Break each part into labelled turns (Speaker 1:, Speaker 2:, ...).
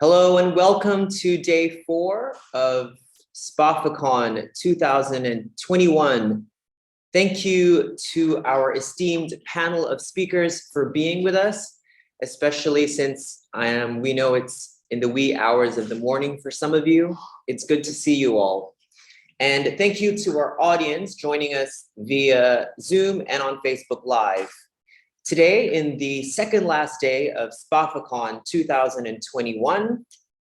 Speaker 1: Hello and welcome to day 4 of SPAFACON 2021. Thank you to our esteemed panel of speakers for being with us, especially since we know it's in the wee hours of the morning for some of you. It's good to see you all. And thank you to our audience joining us via Zoom and on Facebook Live. Today, in the second last day of SPAFACON 2021,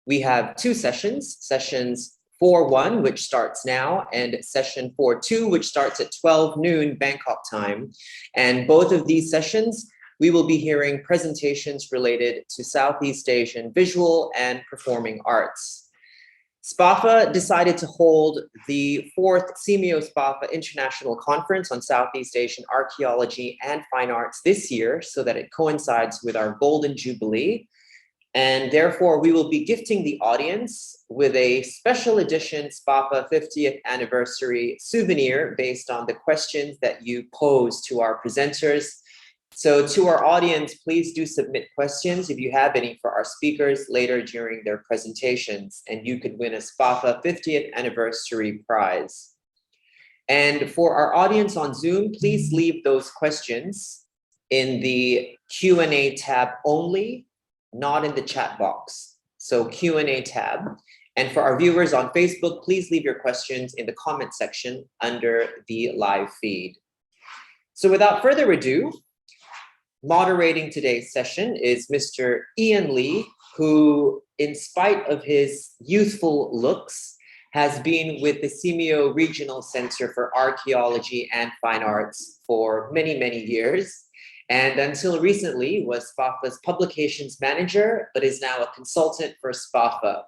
Speaker 1: we have two sessions, sessions 4-1, which starts now, and session 4-2, which starts at 12 noon Bangkok time. And both of these sessions, we will be hearing presentations related to Southeast Asian visual and performing arts. SPAFA decided to hold the 4th CMEO SPAFA International Conference on Southeast Asian Archaeology and Fine Arts this year so that it coincides with our Golden Jubilee. And therefore, we will be gifting the audience with a special edition SPAFA 50th anniversary souvenir based on the questions that you pose to our presenters. So to our audience, please do submit questions if you have any for our speakers later during their presentations, and you could win a SPAFA 50th anniversary prize. And for our audience on Zoom, please leave those questions in the Q&A tab only, not in the chat box. So Q&A tab. And for our viewers on Facebook, please leave your questions in the comment section under the live feed. So without further ado, moderating today's session is Mr. Ian Lee, who, in spite of his youthful looks, has been with the CMEO Regional Center for Archaeology and Fine Arts for many, many years, and until recently was SPAFA's publications manager, but is now a consultant for SPAFA.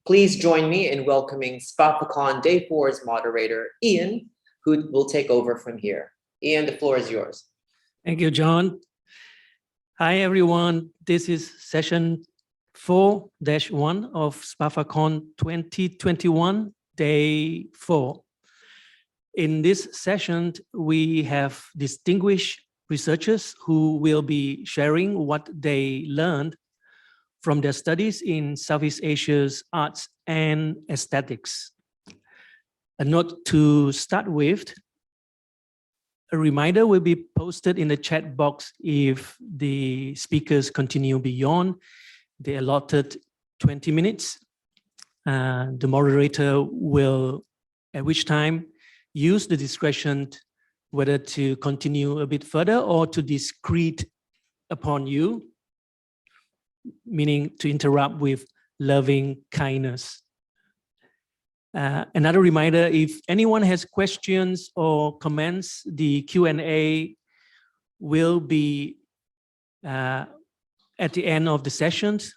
Speaker 1: Please join me in welcoming SPAFACON Day 4's moderator, Ian, who will take over from here. Ian, the floor is yours.
Speaker 2: Thank you, John. Hi, everyone. This is session 4-1 of SPAFACON 2021, day 4. In this session, we have distinguished researchers who will be sharing what they learned from their studies in Southeast Asia's arts and aesthetics. A note to start with: a reminder will be posted in the chat box if the speakers continue beyond the allotted 20 minutes. The moderator will, at which time, use the discretion whether to continue a bit further or to discreet upon you, meaning to interrupt with loving kindness. Another reminder, if anyone has questions or comments, the Q&A will be at the end of the sessions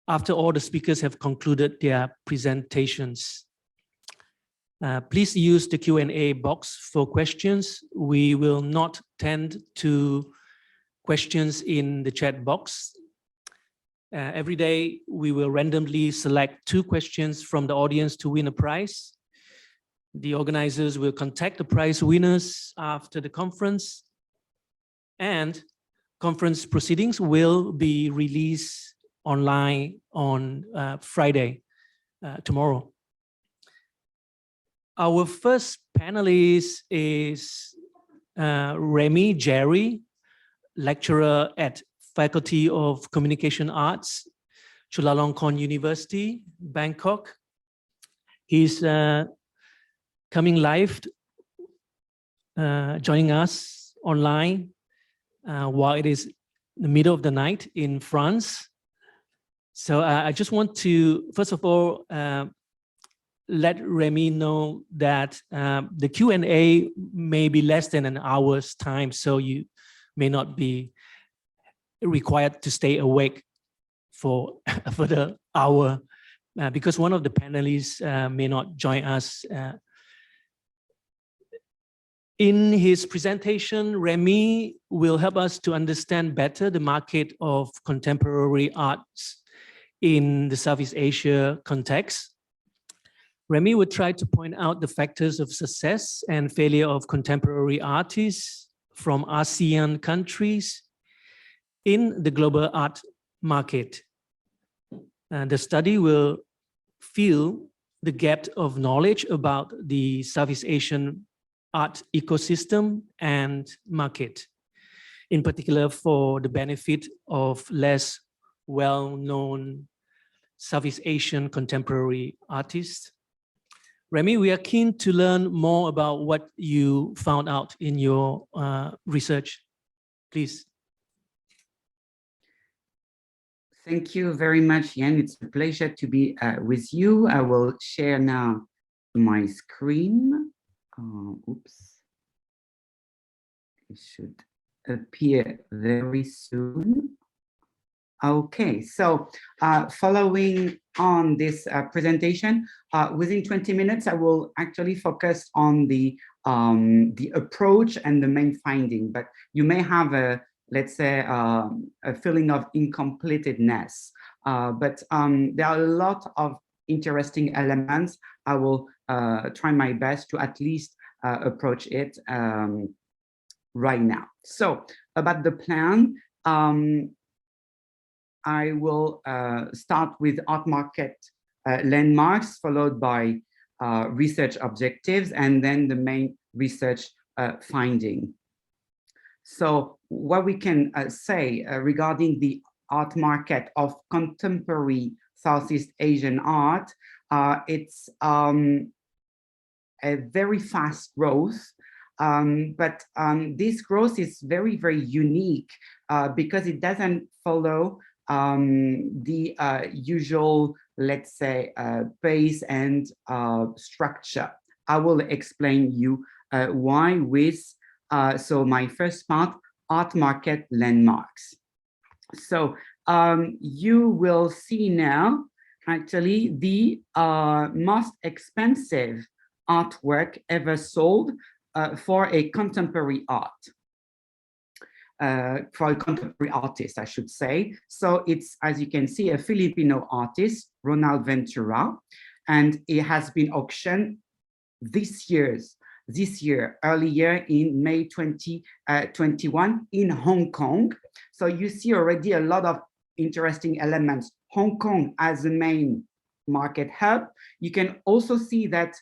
Speaker 2: after all the speakers have concluded their presentations. Please use the Q&A box for questions. We will not tend to questions in the chat box. Every day, we will randomly select 2 questions from the audience to win a prize. The organizers will contact the prize winners after the conference, and conference proceedings will be released online on Friday, tomorrow. Our first panelist is Remy Jarry, lecturer at Faculty of Communication Arts, Chulalongkorn University, Bangkok. He's coming live, joining us online while it is the middle of the night in France. So I just want to, first of all, let Remy know that the Q&A may be less than an hour's time, so you may not be required to stay awake for the hour because one of the panelists may not join us. In his presentation, Remy will help us to understand better the market of contemporary arts in the Southeast Asia context. Remy would try to point out the factors of success and failure of contemporary artists from ASEAN countries in the global art market. The study will fill the gap of knowledge about the Southeast Asian art ecosystem and market, in particular for the benefit of less well-known Southeast Asian contemporary artists. Remy, we are keen to learn more about what you found out in your research. Please.
Speaker 3: Thank you very much, Yan. It's a pleasure to be with you. I will share now my screen. Oops. It should appear very soon. Okay, so following on this presentation, within 20 minutes, I will actually focus on the approach and the main finding, but you may have a, let's say, a feeling of incompletedness. But there are a lot of interesting elements. I will try my best to at least approach it right now. So about the plan, I will start with art market landmarks, followed by research objectives, and then the main research finding. So what we can say regarding the art market of contemporary Southeast Asian art, it's a very fast growth, but this growth is very, very unique because it doesn't follow the usual, let's say, pace and structure. I will explain you why with, so my first part, art market landmarks. So you will see now, actually, the most expensive artwork ever sold for a contemporary art. For a contemporary artist, I should say. So it's, as you can see, a Filipino artist, Ronald Ventura, and it has been auctioned this year, earlier in May 2021 in Hong Kong. So you see already a lot of interesting elements. Hong Kong as the main market hub. You can also see that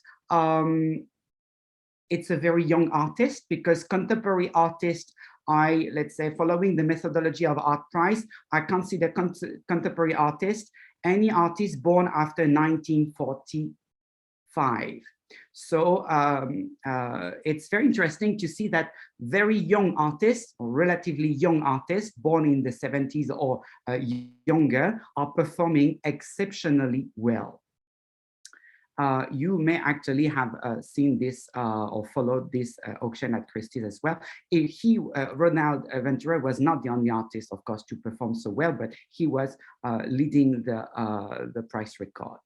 Speaker 3: it's a very young artist, because contemporary artists, let's say, following the methodology of art price, I consider contemporary artists any artist born after 1945. So it's very interesting to see that very young artists, or relatively young artists born in the 70s or younger, are performing exceptionally well. You may actually have seen this or followed this auction at Christie's as well. Ronald Ventura was not the only artist, of course, to perform so well, but he was leading the price record.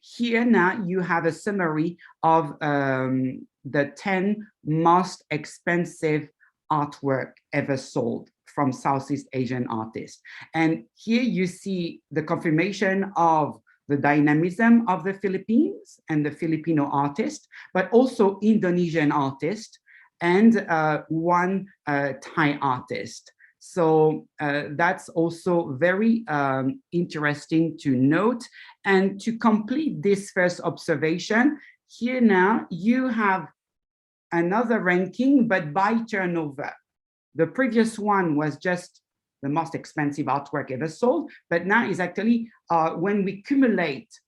Speaker 3: Here now you have a summary of the 10 most expensive artwork ever sold from Southeast Asian artists. And here you see the confirmation of the dynamism of the Philippines and the Filipino artist, but also Indonesian artist and one Thai artist. So that's also very interesting to note. And to complete this first observation, here now you have another ranking, but by turnover. The previous one was just the most expensive artwork ever sold, but now is actually when we cumulate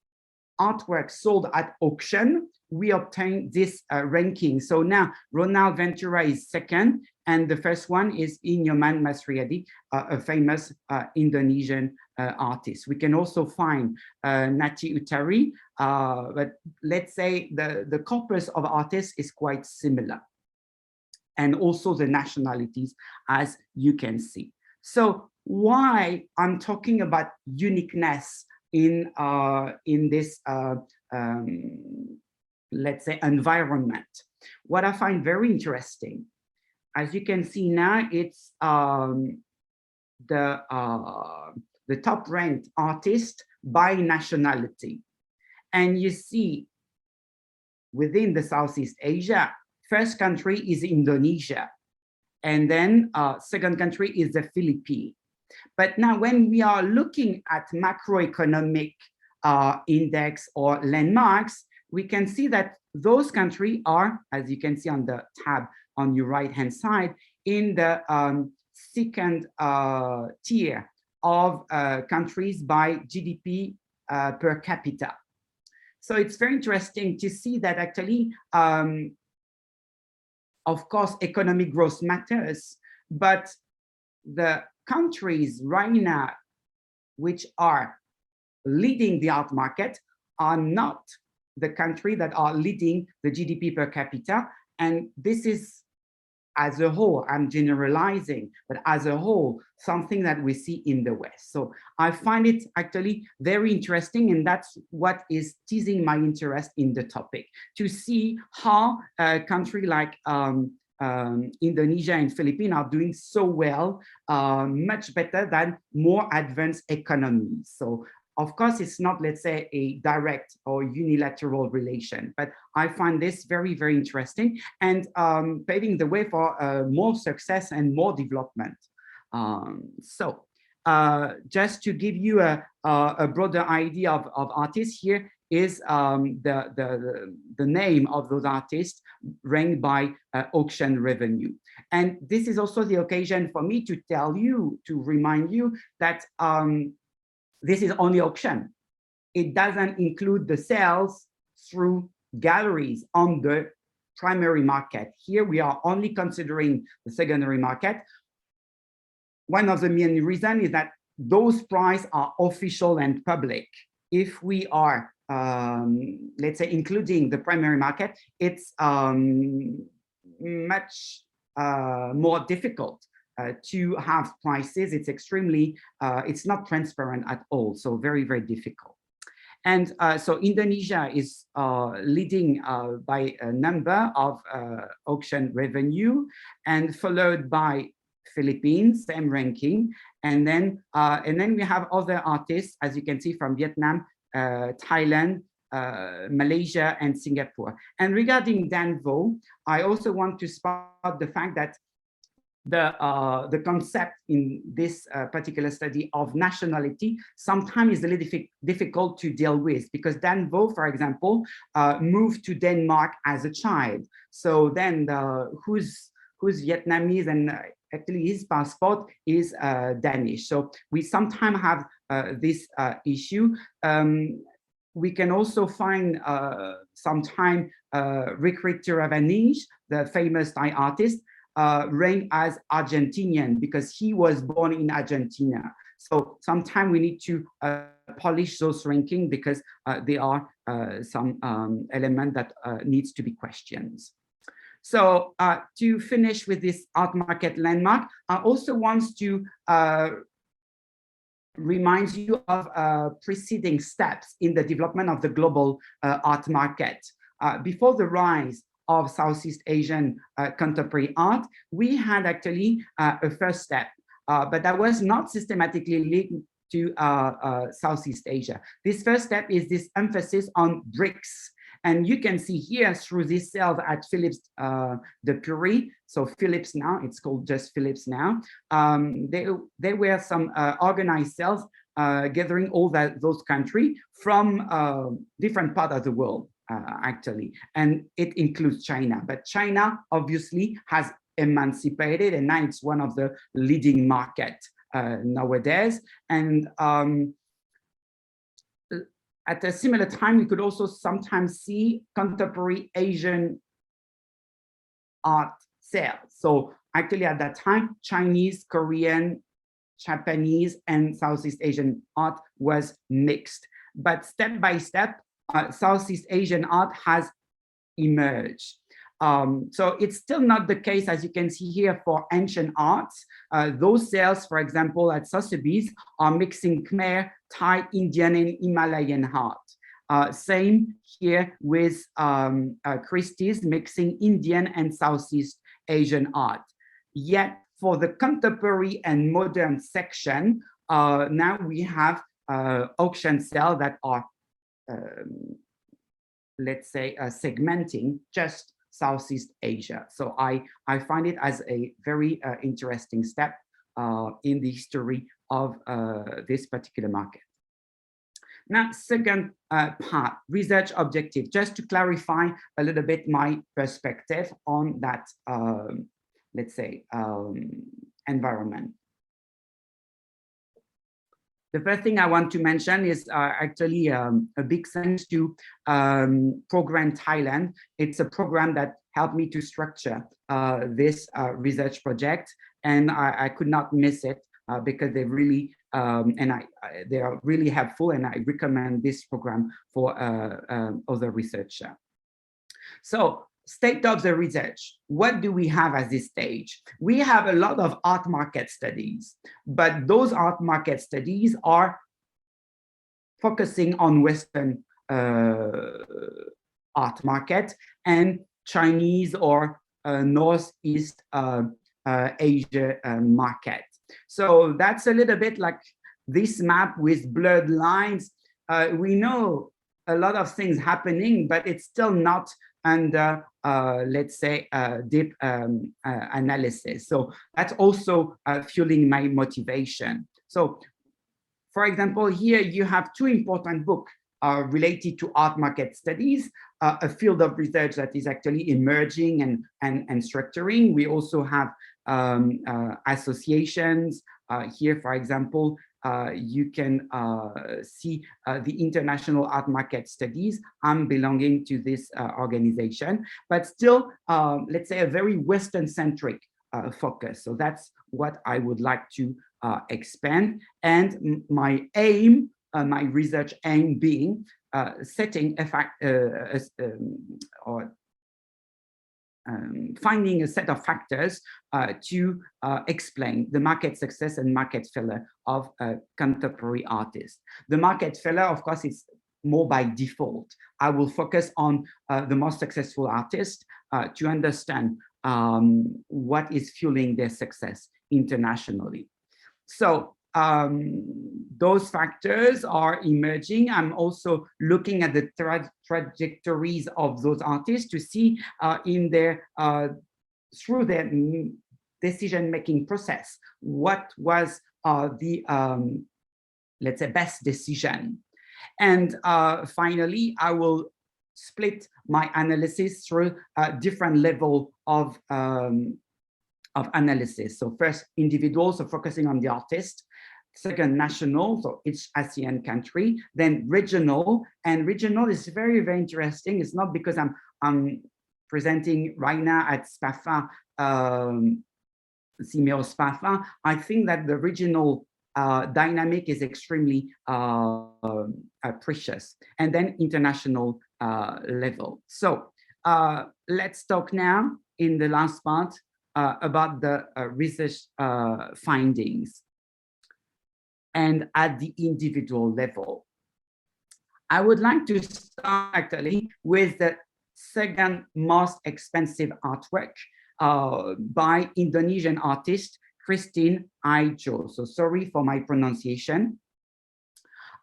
Speaker 3: artwork sold at auction, we obtain this ranking. So now Ronald Ventura is second, and the first one is Inyoman Masriadi, a famous Indonesian artist. We can also find Nati Utari, but let's say the corpus of artists is quite similar, and also the nationalities, as you can see. So why I'm talking about uniqueness in this let's say environment? What I find very interesting, as you can see now, it's the top ranked artist by nationality, and you see within the Southeast Asia, first country is Indonesia, and then second country is the Philippines. But now when we are looking at macroeconomic index or landmarks, we can see that those countries are, as you can see on the tab on your right-hand side, in the second tier of countries by GDP per capita. So it's very interesting to see that actually, of course, economic growth matters, but the countries right now which are leading the art market are not the country that are leading the GDP per capita. And this is, as a whole, I'm generalizing, but as a whole, something that we see in the West. So I find it actually very interesting, and that's what is teasing my interest in the topic, to see how a country like Indonesia and Philippines are doing so well, much better than more advanced economies. So of course, it's not, let's say, a direct or unilateral relation, but I find this very, very interesting and paving the way for more success and more development. Just to give you a broader idea of artists, here is the name of those artists ranked by auction revenue. And this is also the occasion for me to tell you, to remind you that this is only auction. It doesn't include the sales through galleries on the primary market. Here we are only considering the secondary market. One of the main reasons is that those prices are official and public. If we are, let's say, including the primary market, it's much more difficult to have prices. It's extremely, it's not transparent at all. So very, very difficult. And so Indonesia is leading by a number of auction revenue, and followed by Philippines, same ranking. And then we have other artists, as you can see, from Vietnam, Thailand, Malaysia, and Singapore. And regarding Dan Vo, I also want to spot the fact that the concept in this particular study of nationality sometimes is a little difficult to deal with, because Dan Vo, for example, moved to Denmark as a child. So then who's Vietnamese, and actually his passport is Danish. So we sometimes have this issue. We can also find sometime Rick Tiravanish, the famous Thai artist, ranked as Argentinian because he was born in Argentina. So sometimes we need to polish those rankings because there are some element that needs to be questioned. So to finish with this art market landmark, I also want to remind you of preceding steps in the development of the global art market. Before the rise of Southeast Asian contemporary art, we had actually a first step, but that was not systematically linked to Southeast Asia. This first step is this emphasis on bricks. And you can see here through this sales at Philips de Pury, so Philips now, it's called just Philips now, there were some organized sales gathering all those countries from different parts of the world. Actually, and it includes China, but China obviously has emancipated, and now it's one of the leading markets nowadays. And at a similar time, we could also sometimes see contemporary Asian art sales. So actually at that time, Chinese, Korean, Japanese, and Southeast Asian art was mixed. But step by step, Southeast Asian art has emerged. So it's still not the case, as you can see here, for ancient arts. Those sales, for example, at Sotheby's are mixing Khmer, Thai, Indian, and Himalayan art. Same here with Christie's mixing Indian and Southeast Asian art. Yet for the contemporary and modern section, now we have auction sales that are let's say segmenting just Southeast Asia. So I find it as a very interesting step in the history of this particular market. Now, second part, research objective, just to clarify a little bit my perspective on that, let's say, environment. The first thing I want to mention is actually a big thanks to Program Thailand. It's a program that helped me to structure this research project, and I could not miss it because they really they are really helpful, and I recommend this program for other researchers. So, state of the research. What do we have at this stage? We have a lot of art market studies, but those art market studies are focusing on Western art market and Chinese or Northeast Asia market. So that's a little bit like this map with blurred lines. We know a lot of things happening, but it's still not under, let's say, deep analysis. So that's also fueling my motivation. So, for example, here you have two important books related to art market studies, a field of research that is actually emerging and structuring. We also have associations. Here, for example, you can see the International Art Market Studies. I'm belonging to this organization, but still, let's say, a very Western-centric focus. So that's what I would like to expand. And my aim, my research aim being setting a finding a set of factors to explain the market success and market failure of contemporary artists. The market failure, of course, is more by default. I will focus on the most successful artists to understand what is fueling their success internationally. So those factors are emerging. I'm also looking at the trajectories of those artists to see in their through their decision-making process, what was the let's say best decision. And finally, I will split my analysis through a different level of analysis. So first, individual, so focusing on the artist. Second, national, so each ASEAN country. Then regional, and regional is very, very interesting. It's not because I'm presenting right now at SPAFA, CMEO SPAFA. I think that the regional dynamic is extremely precious. And then international level. So let's talk now in the last part about the research findings. And at the individual level, I would like to start actually with the second most expensive artwork by Indonesian artist Christine Aijo. So sorry for my pronunciation.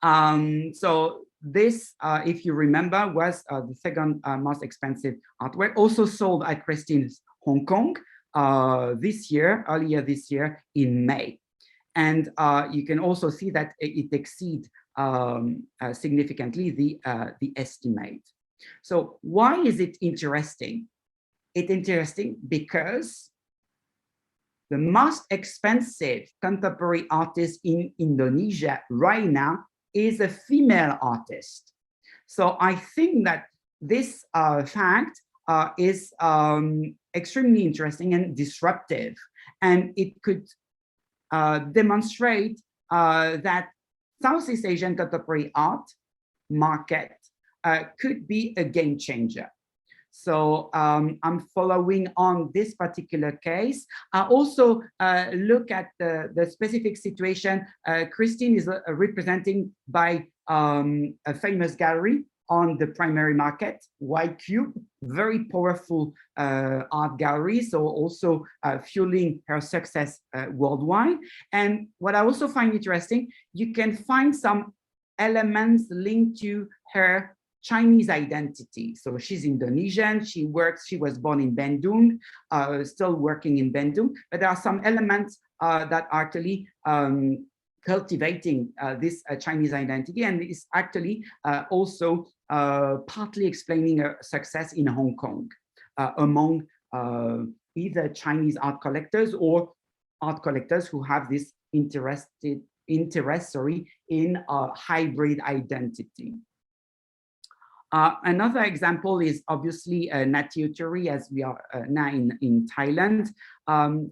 Speaker 3: So this, if you remember, was the second most expensive artwork, also sold at Christine's Hong Kong earlier this year in May. And you can also see that it exceeds significantly the estimate. So why is it interesting? It's interesting because the most expensive contemporary artist in Indonesia right now is a female artist. So I think that this fact is extremely interesting and disruptive, and it could demonstrate that Southeast Asian contemporary art market could be a game changer. So I'm following on this particular case. I also look at the specific situation. Christine is representing by a famous gallery on the primary market, White Cube, very powerful art gallery, so also fueling her success worldwide. And what I also find interesting, you can find some elements linked to her Chinese identity. So she's Indonesian, she was born in Bandung, still working in Bandung, but there are some elements that are actually cultivating this Chinese identity, and is actually also partly explaining a success in Hong Kong among either Chinese art collectors or art collectors who have this interest in a hybrid identity. Another example is obviously Natiutari, as we are now in Thailand.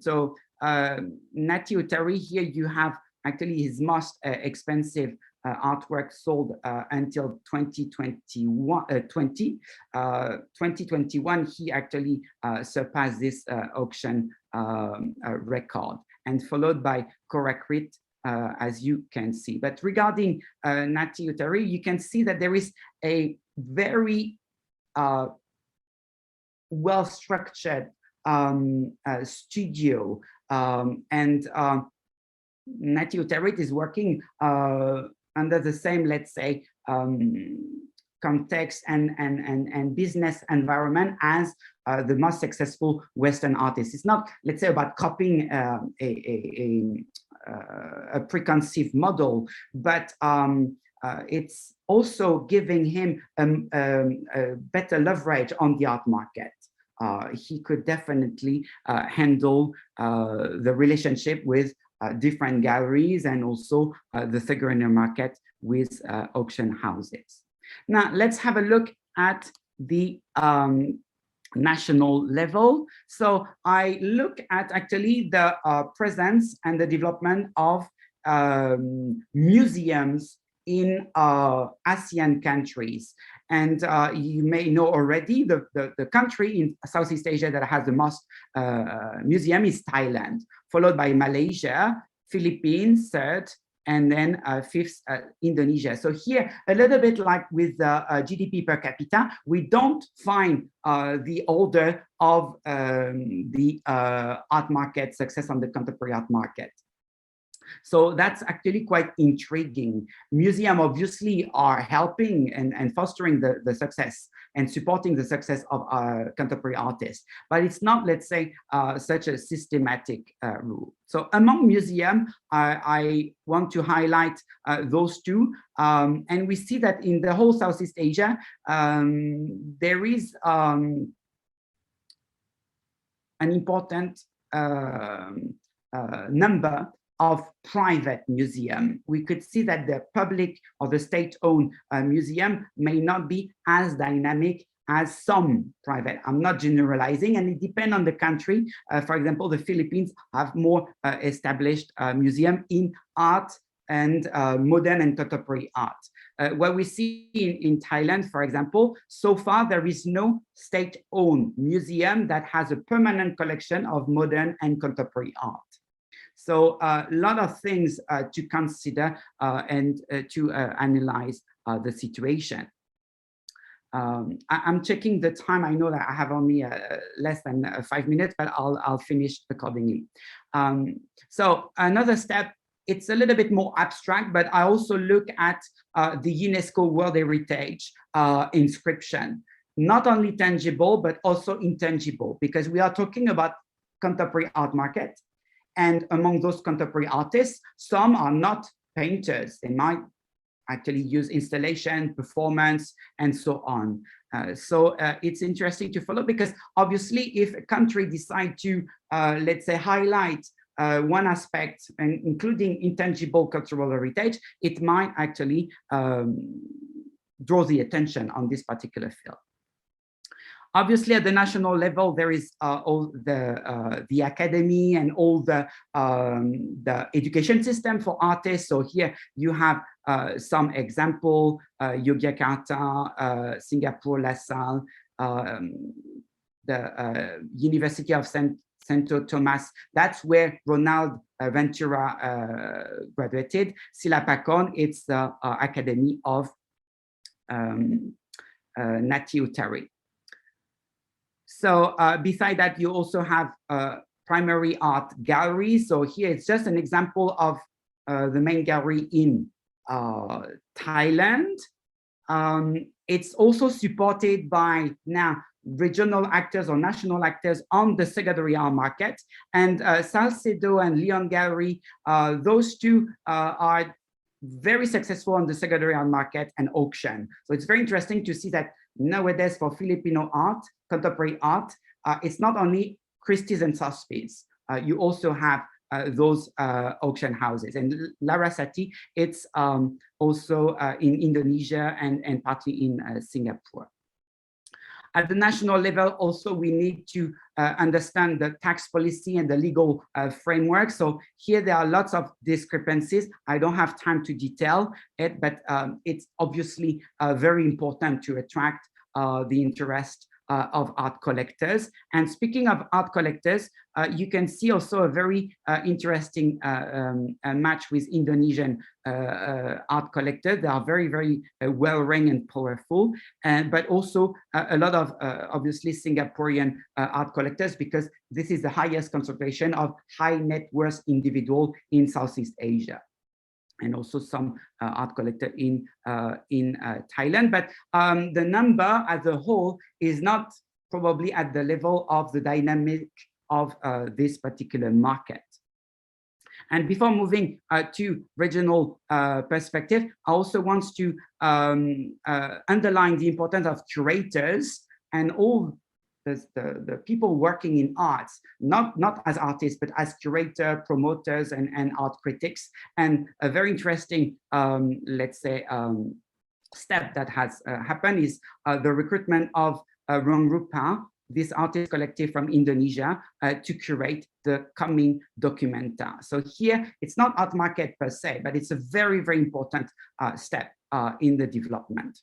Speaker 3: So Natiutari, here you have actually his most expensive artwork sold until 2021. He actually surpassed this auction record, and followed by Korakrit, as you can see. But regarding Natiutari, you can see that there is a very well-structured studio, and Natiutari is working under the same, let's say, context and business environment as the most successful Western artists. It's not, let's say, about copying a preconceived model, but it's also giving him a better leverage on the art market. He could definitely handle the relationship with different galleries, and also the secondary market with auction houses. Now, let's have a look at the national level. So I look at actually the presence and the development of museums in ASEAN countries. And you may know already the country in Southeast Asia that has the most museum is Thailand, followed by Malaysia, Philippines, third, and then fifth, Indonesia. So here, a little bit like with the GDP per capita, we don't find the order of the art market success on the contemporary art market. So that's actually quite intriguing. Museums obviously are helping and fostering the success and supporting the success of contemporary artists, but it's not, let's say, such a systematic rule. So among museums, I want to highlight those two, and we see that in the whole Southeast Asia, there is an important number of private museum. We could see that the public or the state-owned museum may not be as dynamic as some private. I'm not generalizing, and it depends on the country. For example, the Philippines have more established museum in art and modern and contemporary art. What we see in Thailand, for example, so far there is no state-owned museum that has a permanent collection of modern and contemporary art. So a lot of things to consider and to analyze the situation. I'm checking the time. I know that I have only less than 5 minutes, but I'll finish accordingly. So another step, it's a little bit more abstract, but I also look at the UNESCO World Heritage inscription, not only tangible, but also intangible, because we are talking about contemporary art market. And among those contemporary artists, some are not painters. They might actually use installation, performance, and so on. So it's interesting to follow, because obviously if a country decides to, let's say, highlight one aspect, and including intangible cultural heritage, it might actually draw the attention on this particular field. Obviously, at the national level, there is all the academy and all the education system for artists. So here you have some example: Yogyakarta, Singapore, La Salle, the University of Santo Tomas. That's where Ronald Ventura graduated. SPAFACON, it's the Academy of Natiutari. So beside that, you also have primary art galleries. So here it's just an example of the main gallery in Thailand. It's also supported by now regional actors or national actors on the secondary art market. And Salcedo and Leon Gallery, those two are very successful on the secondary art market and auction. So it's very interesting to see that nowadays for Filipino art, contemporary art, it's not only Christie's and Sotheby's. You also have those auction houses. And Larasati, it's also in Indonesia and partly in Singapore. At the national level, also, we need to understand the tax policy and the legal framework. So here there are lots of discrepancies. I don't have time to detail it, but it's obviously very important to attract the interest of art collectors. And speaking of art collectors, you can see also a very interesting match with Indonesian art collectors. They are very, very well-ranked and powerful, but also a lot of obviously Singaporean art collectors, because this is the highest concentration of high net worth individual in Southeast Asia. And also some art collector in Thailand, but the number as a whole is not probably at the level of the dynamic of this particular market. And before moving to regional perspective, I also want to underline the importance of curators and all the people working in arts, not as artists, but as curator, promoters, and art critics. And a very interesting, let's say, step that has happened is the recruitment of Ruang Rupa, this artist collective from Indonesia, to curate the coming documenta. So here, it's not art market per se, but it's a very, very important step in the development.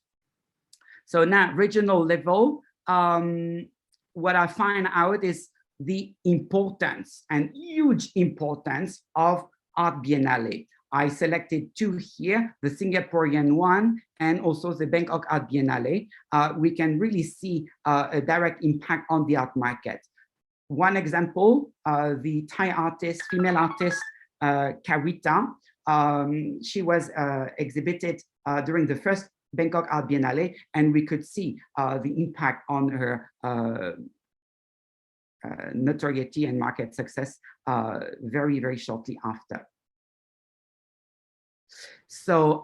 Speaker 3: So now, regional level, what I find out is the importance and huge importance of Art Biennale. I selected two here, the Singaporean one and also the Bangkok Art Biennale. We can really see a direct impact on the art market. One example, the Thai artist, female artist, Kawita, she was exhibited during the first Bangkok Art Biennale, and we could see the impact on her notoriety and market success very, very shortly after. So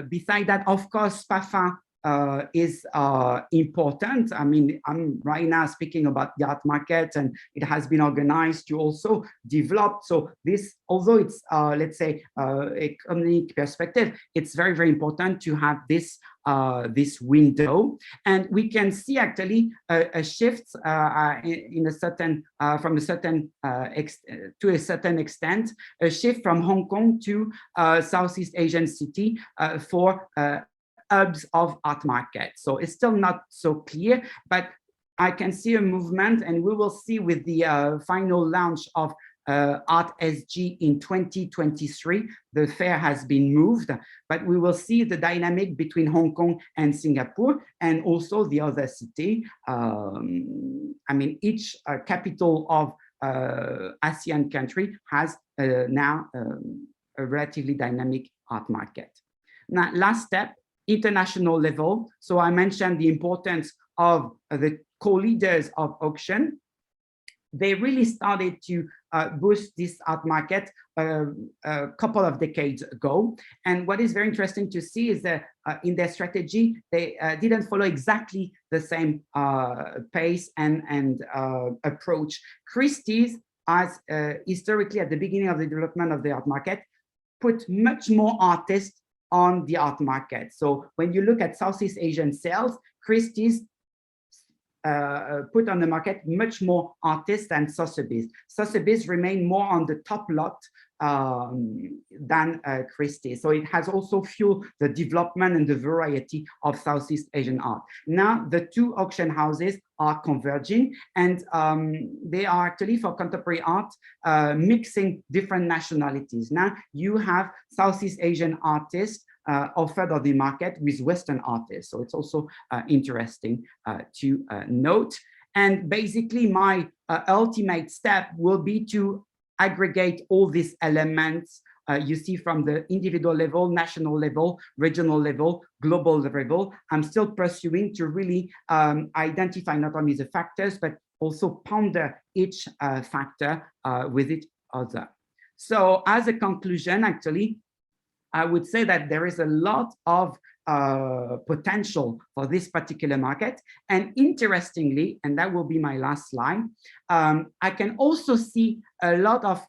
Speaker 3: beside that, of course, SPAFA is important. I mean, I'm right now speaking about the art market, and it has been organized to also develop. So this, although it's, let's say, economic perspective, it's very, very important to have this this window. And we can see actually a shift in a certain, from a certain, to a certain extent, a shift from Hong Kong to Southeast Asian city for hubs of art market. So it's still not so clear, but I can see a movement, and we will see with the final launch of Art SG in 2023. The fair has been moved, but we will see the dynamic between Hong Kong and Singapore, and also the other city. I mean, each capital of ASEAN country has now a relatively dynamic art market. Now, last step, international level. So I mentioned the importance of the co-leaders of auction. They really started to boost this art market a couple of decades ago. And what is very interesting to see is that in their strategy, they didn't follow exactly the same pace and approach. Christie's, as historically at the beginning of the development of the art market, put much more artists on the art market. So when you look at Southeast Asian sales, Christie's put on the market much more artists than Sotheby's. Sotheby's remain more on the top lot than Christie's. So it has also fueled the development and the variety of Southeast Asian art. Now the two auction houses are converging, and they are actually, for contemporary art, mixing different nationalities. Now you have Southeast Asian artists offered on the market with Western artists. So it's also interesting to note. And basically my ultimate step will be to aggregate all these elements You see from the individual level, national level, regional level, global level, I'm still pursuing to really identify not only the factors, but also ponder each factor with each other. So as a conclusion, actually, I would say that there is a lot of potential for this particular market. And interestingly, and that will be my last slide, I can also see a lot of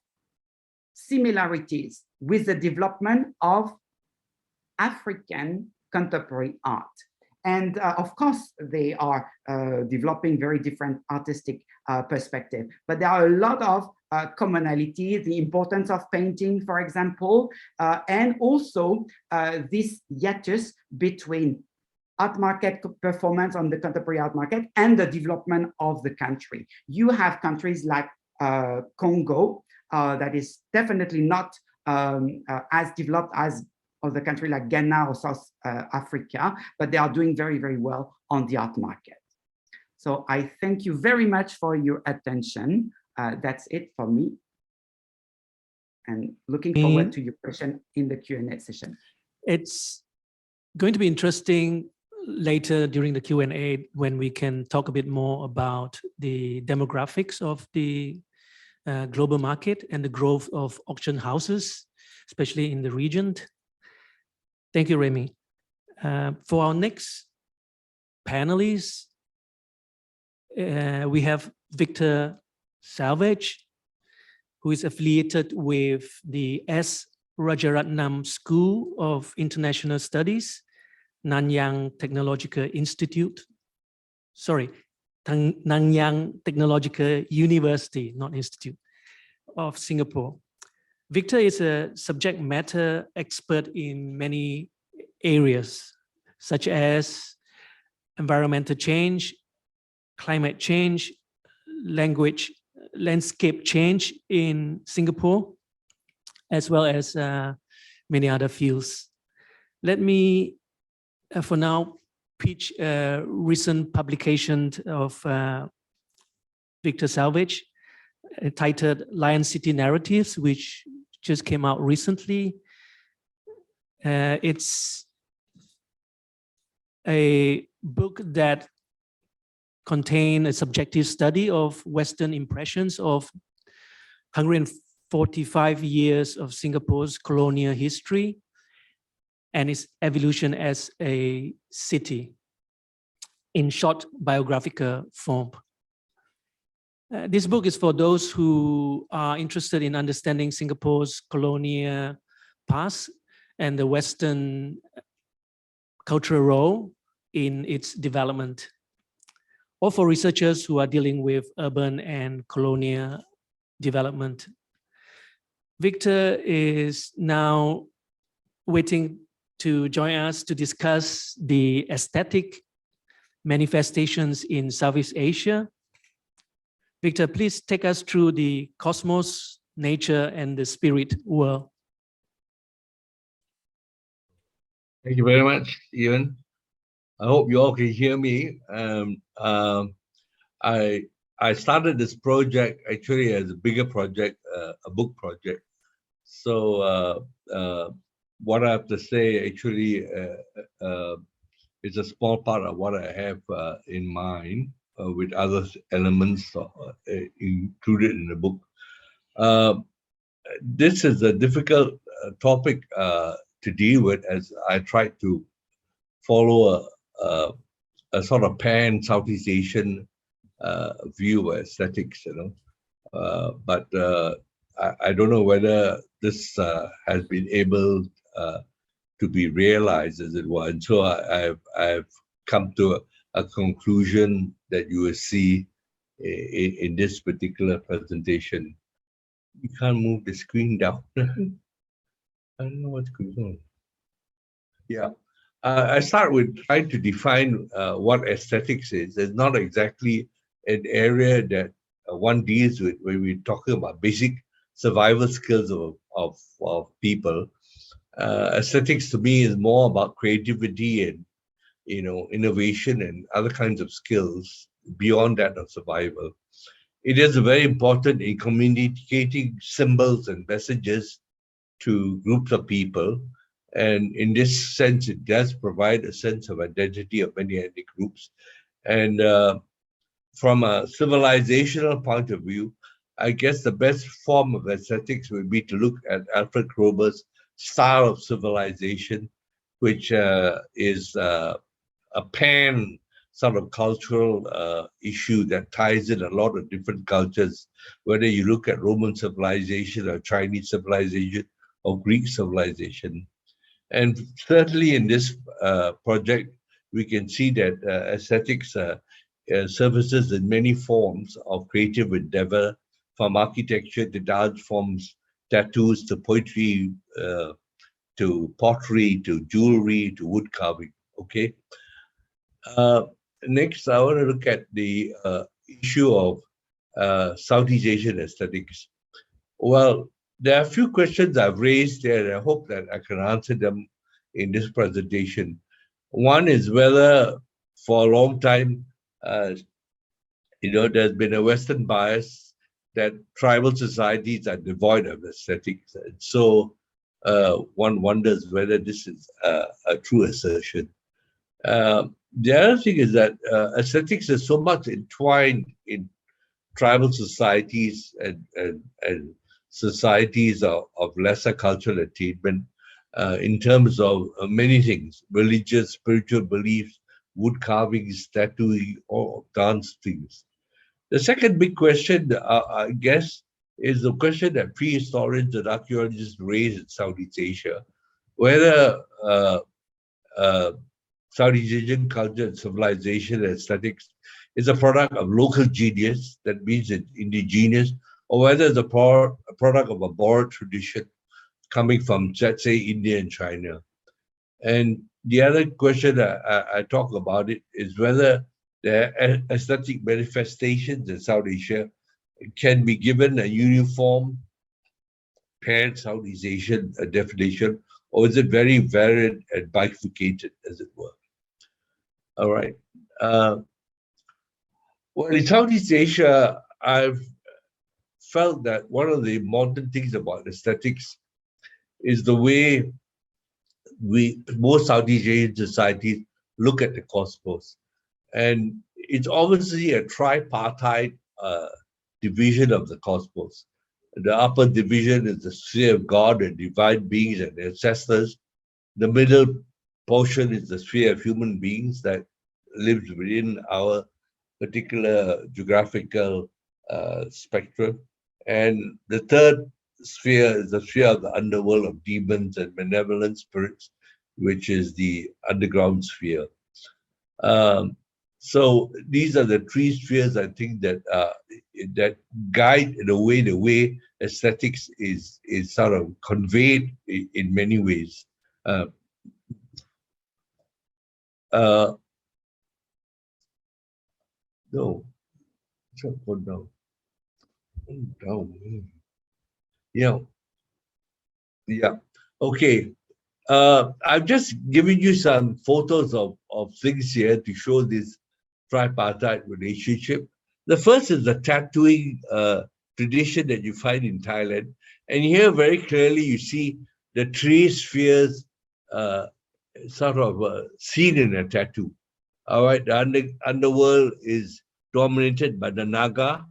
Speaker 3: similarities with the development of African contemporary art. And of course, they are developing very different artistic perspective, but there are a lot of commonality, the importance of painting, for example, and also this hiatus between art market performance on the contemporary art market and the development of the country. You have countries like Congo, that is definitely not as developed as the country like Ghana or South Africa, but they are doing very, very well on the art market. So I thank you very much for your attention. That's it for me. And looking forward to your question in the Q&A session.
Speaker 2: It's going to be interesting later during the Q&A when we can talk a bit more about the demographics of the global market and the growth of auction houses, especially in the region. Thank you, Remy. For our next panelists, we have Victor Salvage, who is affiliated with the S. Rajaratnam School of International Studies, Nanyang Technological Institute, Nanyang Technological University, not Institute, of Singapore. Victor is a subject matter expert in many areas, such as environmental change, climate change, landscape change in Singapore, as well as many other fields. Let me, for now, pitch a recent publication of Victor Salvage, titled Lion City Narratives, which just came out recently. It's a book that contains a subjective study of Western impressions of 145 years of Singapore's colonial history and its evolution as a city in short biographical form. This book is for those who are interested in understanding Singapore's colonial past and the Western cultural role in its development, or for researchers who are dealing with urban and colonial development. Victor is now waiting to join us to discuss the aesthetic manifestations in Southeast Asia. Victor, please take us through the cosmos, nature, and the spirit world.
Speaker 4: Thank you very much, Ian. I hope you all can hear me. I started this project actually as a bigger project, a book project. So what I have to say actually is a small part of what I have in mind, with other elements included in the book. This is a difficult topic to deal with, as I try to follow a sort of pan-Southeast Asian view of aesthetics, but I don't know whether this has been able to be realized, as it were. And so I've come to a conclusion that you will see in this particular presentation. You can't move the screen down. I don't know what's going on. Yeah. I start with trying to define what aesthetics is. It's not exactly an area that one deals with when we're talking about basic survival skills of people. Aesthetics to me is more about creativity and innovation and other kinds of skills beyond that of survival. It is very important in communicating symbols and messages to groups of people. And in this sense, it does provide a sense of identity of many ethnic groups. And from a civilizational point of view, I guess the best form of aesthetics would be to look at Alfred Kroeber's style of civilization, which is a pan sort of cultural issue that ties in a lot of different cultures, whether you look at Roman civilization or Chinese civilization or Greek civilization. And certainly in this project, we can see that aesthetics services in many forms of creative endeavor, from architecture to dance forms, tattoos to poetry, to pottery, to jewelry, to wood carving. Okay. Next, I want to look at the issue of Southeast Asian aesthetics. Well, there are a few questions I've raised there, and I hope that I can answer them in this presentation. One is whether, for a long time, there's been a Western bias that tribal societies are devoid of aesthetics. And so one wonders whether this is a true assertion. The other thing is that aesthetics is so much entwined in tribal societies and societies of lesser cultural attainment in terms of many things: religious, spiritual beliefs, wood carvings, tattooing, or dance things. The second big question, I guess, is the question that prehistorians and archaeologists raise in Southeast Asia, whether Southeast Asian culture and civilization and aesthetics is a product of local genius, that means it's indigenous, or whether it's a product of a borrowed tradition coming from, let's say, India and China. And the other question I talk about it is whether the aesthetic manifestations in South Asia can be given a uniform pan-Southeast Asian definition, or is it very varied and bifurcated, as it were? All right. Well, in Southeast Asia, I've felt that one of the important things about aesthetics is the way most Southeast Asian societies look at the cosmos. And it's obviously a tripartite division of the cosmos. The upper division is the sphere of God and divine beings and ancestors. The middle portion is the sphere of human beings that lives within our particular geographical spectrum. And the third sphere is the sphere of the underworld of demons and benevolent spirits, which is the underground sphere. So these are the three spheres, I think, that that guide in a way the way aesthetics is sort of conveyed in many ways. No, down. Yeah. Okay. I've just given you some photos of things here to show this tripartite relationship. The first is the tattooing tradition that you find in Thailand. And here very clearly you see the three spheres sort of seen in a tattoo. All right, the underworld is dominated by the Naga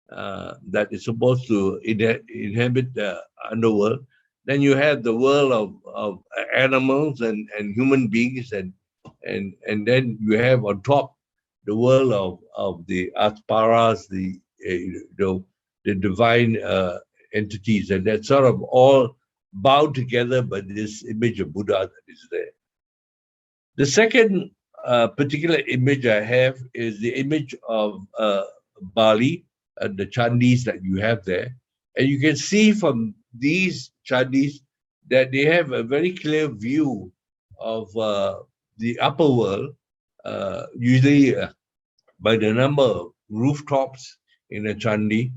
Speaker 4: that is supposed to inhabit the underworld. Then you have the world of animals and human beings, and then you have on top the world of the Asparas, the divine entities, and that's sort of all bound together by this image of Buddha that is there. The second particular image I have is the image of Bali and the Chandis that you have there, and you can see from these Chandis that they have a very clear view of the upper world, usually by the number of rooftops in a Chandi.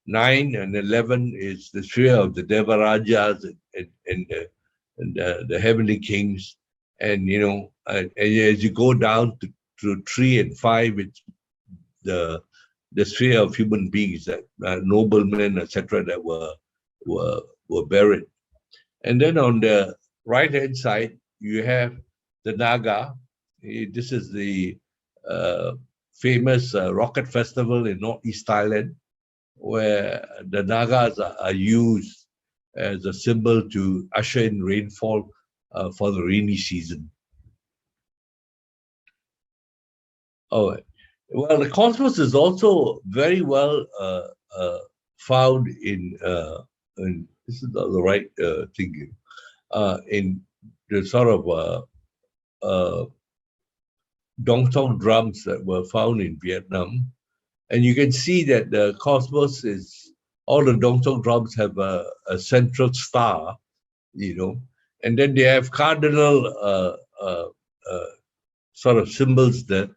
Speaker 4: 9 and 11 is the sphere of the Devarajas and the heavenly kings, and and as you go down to 3 and 5, it's the sphere of human beings, that noblemen, etc., that were buried. And then on the right-hand side, you have the Naga. This is the famous rocket festival in Northeast Thailand, where the Nagas are used as a symbol to usher in rainfall for the rainy season. Oh, well, the cosmos is also very well found in this is not the right thing, in the sort of dong tong drums that were found in Vietnam. And you can see that the cosmos is, all the dong tong drums have a central star, you know, and then they have cardinal sort of symbols there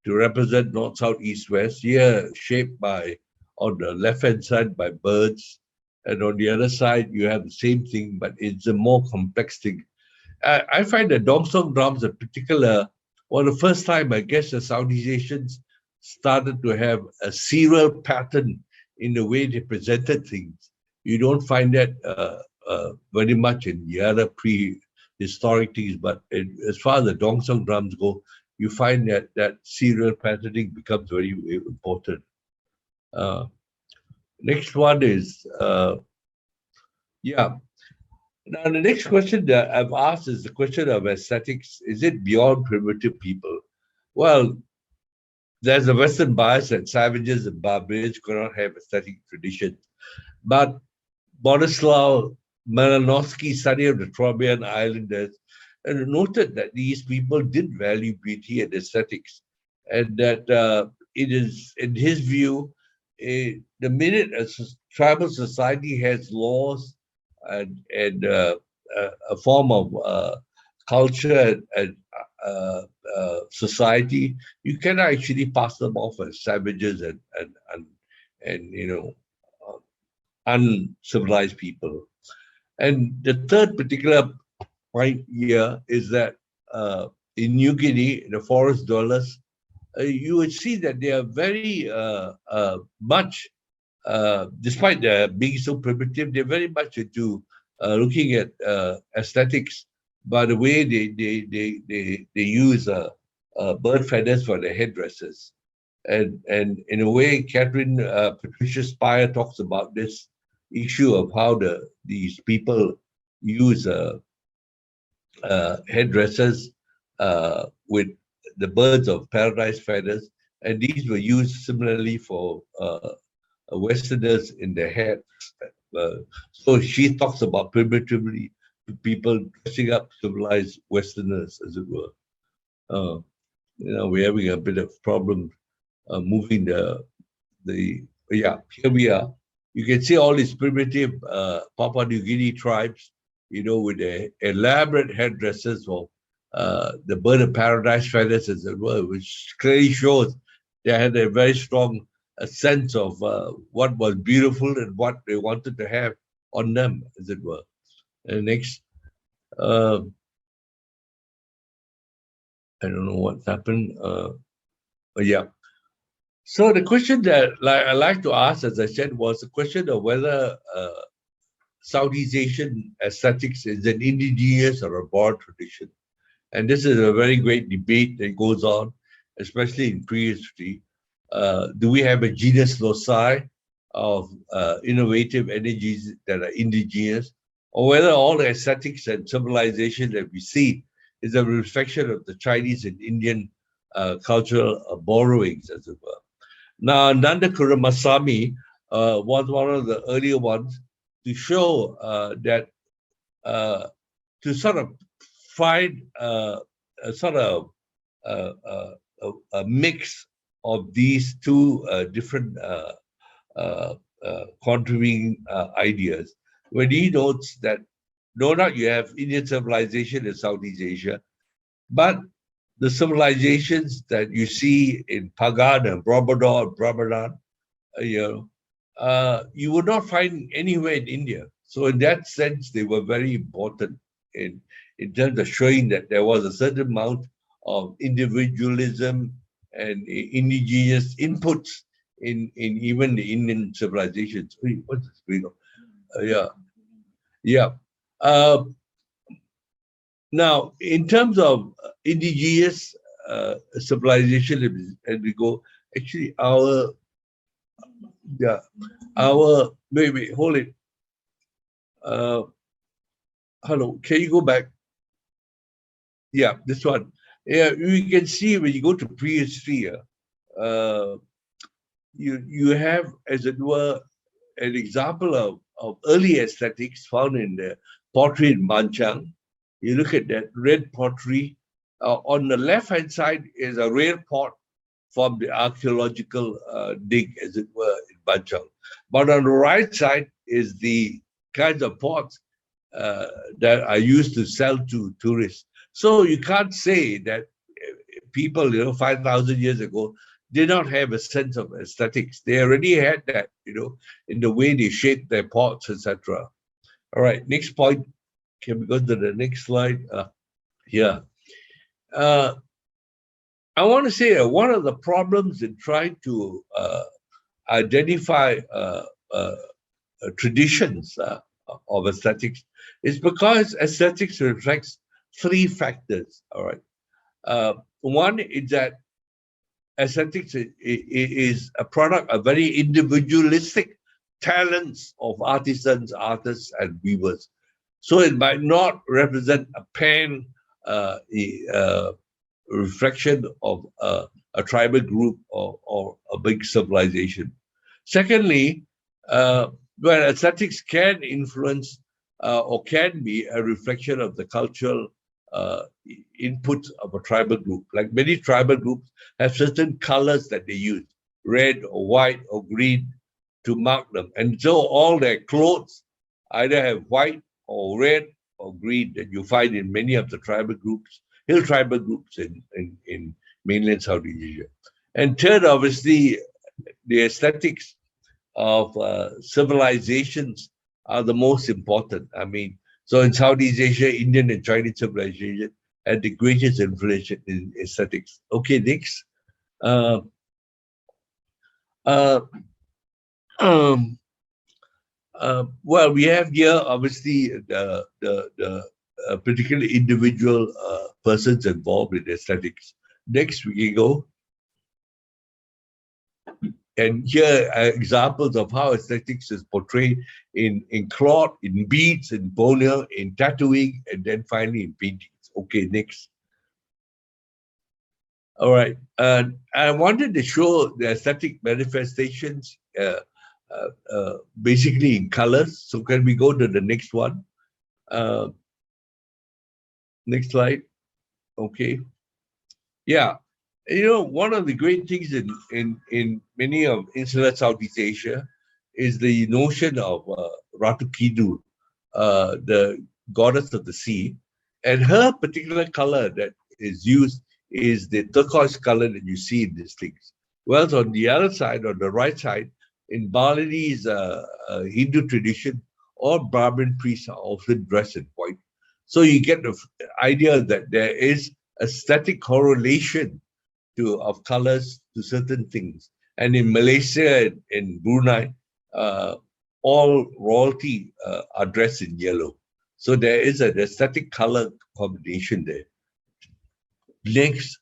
Speaker 4: to represent north, south, east, west, here shaped by, on the left-hand side by birds, and on the other side you have the same thing, but it's a more complex thing. I find that dong tong drums in particular, well, the first time I guess the Southeast Asians started to have a serial pattern in the way they presented things. You don't find that very much in the other prehistoric things, but as far as the dong tong drums go, you find that serial patterning becomes very, very important. Next one is, yeah. Now, the next question that I've asked is the question of aesthetics. Is it beyond primitive people? Well, there's a Western bias that savages and barbarians cannot have aesthetic traditions. But Boleslaw Malinowski's study of the Trobriand Islanders and noted that these people did value beauty and aesthetics, and that it is, in his view, the minute a tribal society has laws and a form of culture and society, you cannot actually pass them off as savages and you know, uncivilized people. And the third particular point here is that in New Guinea, the forest dwellers, you would see that they are very much, despite their being so primitive, they're very much into looking at aesthetics by the way they use bird feathers for their headdresses. And in a way, Catherine Patricia Spire talks about this issue of how these people use headdresses with the birds of paradise feathers, and these were used similarly for Westerners in their hats. So she talks about primitively people dressing up civilized Westerners, as it were. You know, we're having a bit of problem moving yeah, here we are. You can see all these primitive Papua New Guinea tribes, you know, with their elaborate headdresses or the bird of paradise feathers, as it were, which clearly shows they had a very strong sense of what was beautiful and what they wanted to have on them, as it were. And next, I don't know what's happened. But yeah. So the question that I like to ask, as I said, was the question of whether Southeast Asian aesthetics is an indigenous or a borrowed tradition. And this is a very great debate that goes on, especially in prehistory. Do we have a genus loci of innovative energies that are indigenous, or whether all the aesthetics and civilization that we see is a reflection of the Chinese and Indian cultural borrowings, as it were. Now, Nanda Kuramasamy was one of the earlier ones to show that to sort of find a sort of a mix of these two different contributing ideas, when he notes that no doubt you have Indian civilization in Southeast Asia, but the civilizations that you see in Pagan and Brahmanan, you know, you would not find anywhere in India. So in that sense, they were very important in terms of showing that there was a certain amount of individualism and indigenous inputs in even the Indian civilizations. What's this going on? Yeah. Now, in terms of indigenous civilization, as we go, actually wait, hold it. Hello, can you go back? Yeah, this one. Yeah, you can see when you go to prehistory, you have, as it were, an example of early aesthetics found in the pottery in Manchang. You look at that red pottery. On the left-hand side is a rare pot from the archaeological dig, as it were, in Manchang. But on the right side is the kinds of pots that are used to sell to tourists. So you can't say that people, 5,000 years ago, did not have a sense of aesthetics. They already had that, in the way they shaped their pots, etc. All right, next point. Can we go to the next slide? Here. I want to say that one of the problems in trying to identify traditions of aesthetics is because aesthetics reflects three factors. All right. One is that aesthetics is a product of very individualistic talents of artisans, artists, and weavers. So it might not represent a pan reflection of a tribal group or a big civilization. Secondly, well, aesthetics can influence or can be a reflection of the cultural input of a tribal group. Like many tribal groups have certain colors that they use, red or white or green, to mark them. And so all their clothes either have white or red or green that you find in many of the tribal groups, hill tribal groups in mainland Southeast Asia. And third, obviously, the aesthetics of civilizations are the most important. I mean, so in Southeast Asia, Indian and Chinese civilization had the greatest influence in aesthetics. Okay, next. Well, we have here obviously the particular individual persons involved in aesthetics. Next, we can go. And here are examples of how aesthetics is portrayed in cloth, in beads, in bone, in tattooing, and then finally in paintings. Okay, next. All right, and I wanted to show the aesthetic manifestations basically in colors. So can we go to the next one? Next slide. Okay. Yeah. One of the great things in many of insular Southeast Asia is the notion of Ratu Kidul, the goddess of the sea, and her particular color that is used is the turquoise color that you see in these things. Well, on the other side, on the right side, in Balinese Hindu tradition, all Brahmin priests are often dressed in white. So you get the idea that there is a static correlation of colors to certain things. And in Malaysia and in Brunei, all royalty are dressed in yellow. So there is an aesthetic color combination there. Next.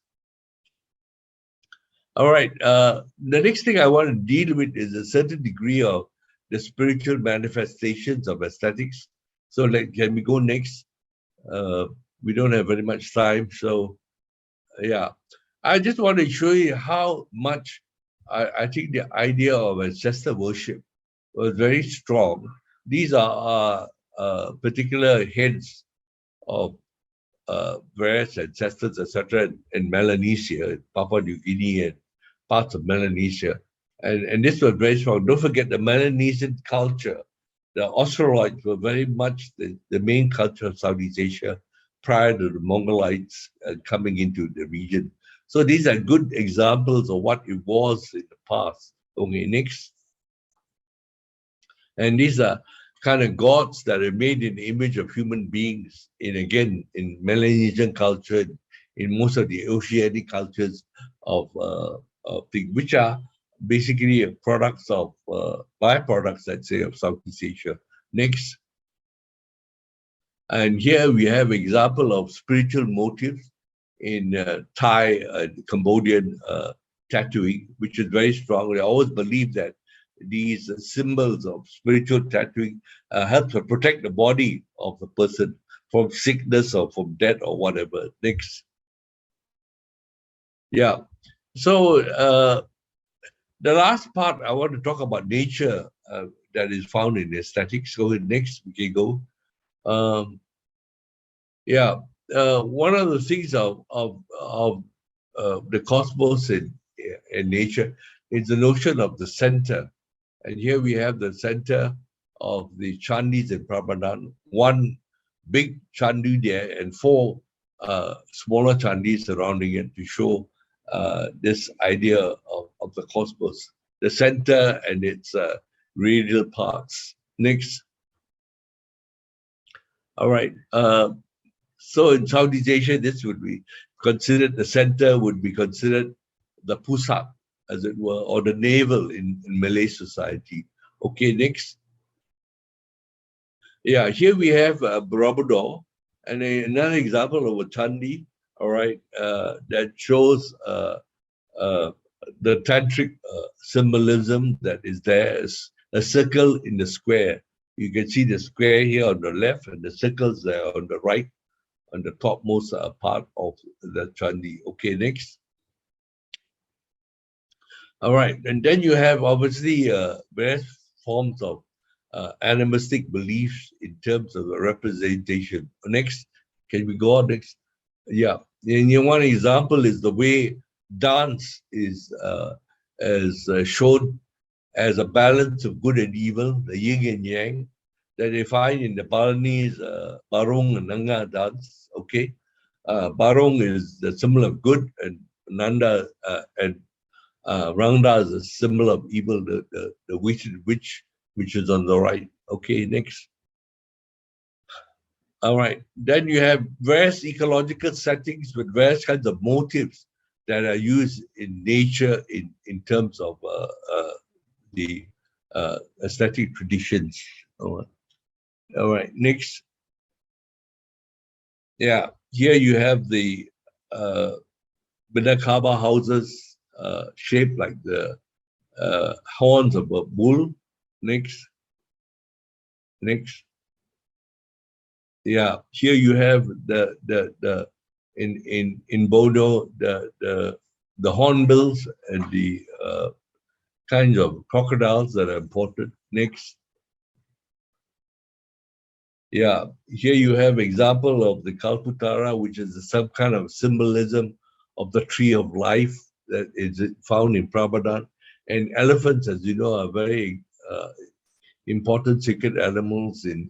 Speaker 4: All right. The next thing I want to deal with is a certain degree of the spiritual manifestations of aesthetics. So can we go next? We don't have very much time. So yeah. I just want to show you how much I think the idea of ancestor worship was very strong. These are particular heads of various ancestors, etc., in Melanesia, Papua New Guinea, and parts of Melanesia. And this was very strong. Don't forget the Melanesian culture. The Australoids were very much the main culture of Southeast Asia prior to the Mongolites coming into the region. So these are good examples of what it was in the past. Okay, next. And these are kind of gods that are made in the image of human beings. And again, in Melanesian culture, in most of the Oceanic cultures of things, which are basically products of byproducts, let's say, of Southeast Asia. Next. And here we have example of spiritual motives in Thai, Cambodian tattooing, which is very strong. I always believe that these symbols of spiritual tattooing help to protect the body of the person from sickness or from death or whatever. Next. Yeah. So the last part, I want to talk about nature that is found in aesthetics. Go ahead, next, we can go. One of the things of the cosmos in nature is the notion of the center. And here we have the center of the Chandis in Prambanan, one big Chandi there and 4 smaller Chandis surrounding it to show this idea of the cosmos, the center and its radial parts. Next. All right. So in Southeast Asia, this would be considered, the center would be considered the pusat, as it were, or the navel in Malay society. Okay, next. Yeah, here we have Borobudur, and another example of a Chandi, all right, that shows the tantric symbolism that is there as a circle in the square. You can see the square here on the left and the circles there on the right, on the topmost part of the Chandi. Okay, next. All right, and then you have obviously various forms of animistic beliefs in terms of the representation. Next, can we go on next? Yeah, and one example is the way dance is shown as a balance of good and evil, the yin and yang, that they find in the Balinese Barong and Nanga dance. Okay, Barong is the symbol of good, and Nanda and Rangda is a symbol of evil, the witch, which is on the right. Okay, next. All right, then you have various ecological settings with various kinds of motives that are used in nature in terms of the aesthetic traditions. All right, next. Yeah, here you have the Minakaba houses shaped like the horns of a bull. Next. Next. Yeah, here you have the in Bodo the hornbills and the kinds of crocodiles that are important. Next. Yeah, here you have example of the Kalputara, which is some kind of symbolism of the tree of life that is found in Prambanan. And elephants, as you know, are very important sacred animals in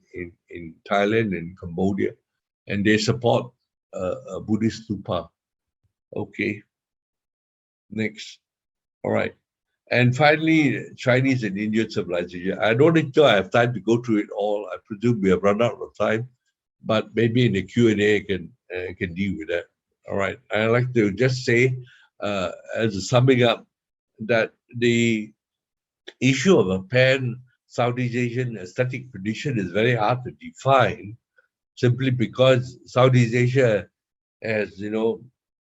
Speaker 4: Thailand and Cambodia, and they support a Buddhist stupa. Okay, next. All right. And finally, Chinese and Indian civilization. I don't think I have time to go through it all. I presume we have run out of time, but maybe in the Q&A I can deal with that. All right. I'd like to just say, as a summing up, that the issue of a pan-Southeast Asian aesthetic tradition is very hard to define, simply because Southeast Asia has,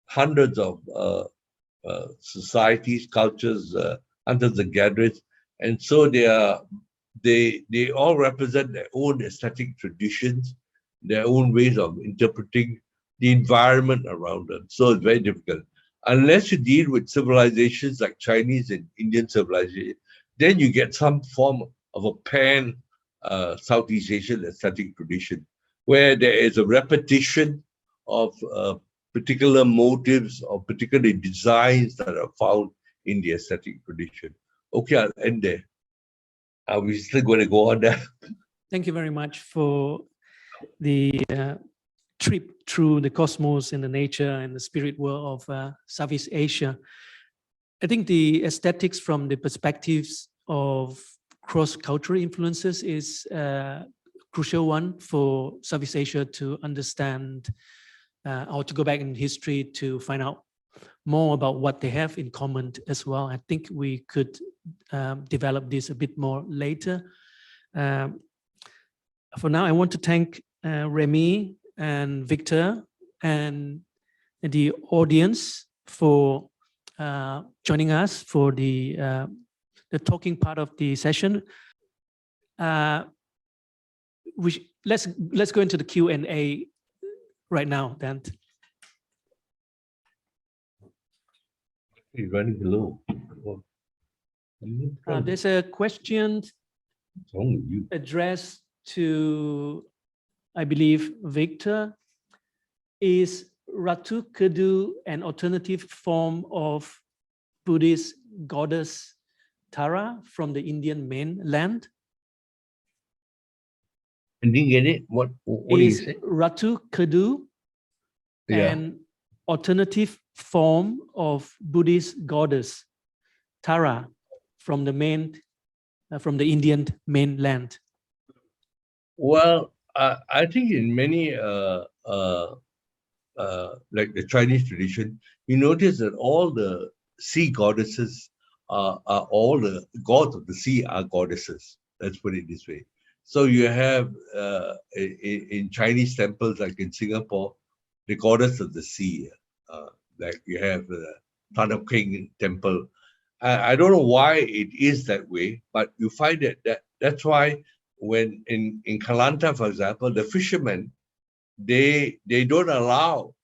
Speaker 4: hundreds of societies, cultures, hundreds of gatherings, and so they all represent their own aesthetic traditions, their own ways of interpreting the environment around them. So it's very difficult. Unless you deal with civilizations like Chinese and Indian civilization, then you get some form of a pan-Southeast Asian aesthetic tradition, where there is a repetition of particular motives or particular designs that are found in the aesthetic tradition. Okay, I'll end there. Are we still going to go on there?
Speaker 2: Thank you very much for the trip through the cosmos and the nature and the spirit world of Southeast Asia. I think the aesthetics from the perspectives of cross-cultural influences is a crucial one for Southeast Asia to understand or to go back in history to find out more about what they have in common as well. I think we could develop this a bit more later. For now, I want to thank Remy and Victor and the audience for joining us for the talking part of the session. Let's go into the Q&A right now, Dan.
Speaker 4: He's running low.
Speaker 2: There's a question
Speaker 4: What's wrong with you?
Speaker 2: addressed to, I believe, Victor. Is Ratu Kedu an alternative form of Buddhist goddess Tara from the Indian mainland?
Speaker 4: I didn't get it. What do you
Speaker 2: Is
Speaker 4: say?
Speaker 2: Ratu Kedu
Speaker 4: Yeah.
Speaker 2: an alternative form of Buddhist goddess Tara from the Indian mainland?
Speaker 4: Well, I think in many like the Chinese tradition, you notice that all the sea goddesses are all the gods of the sea are goddesses. Let's put it this way. So you have in Chinese temples, like in Singapore, the goddess of the sea. Like you have the Tan of King temple. I don't know why it is that way, but you find that's why when in Kalanta, for example, the fishermen, they don't allow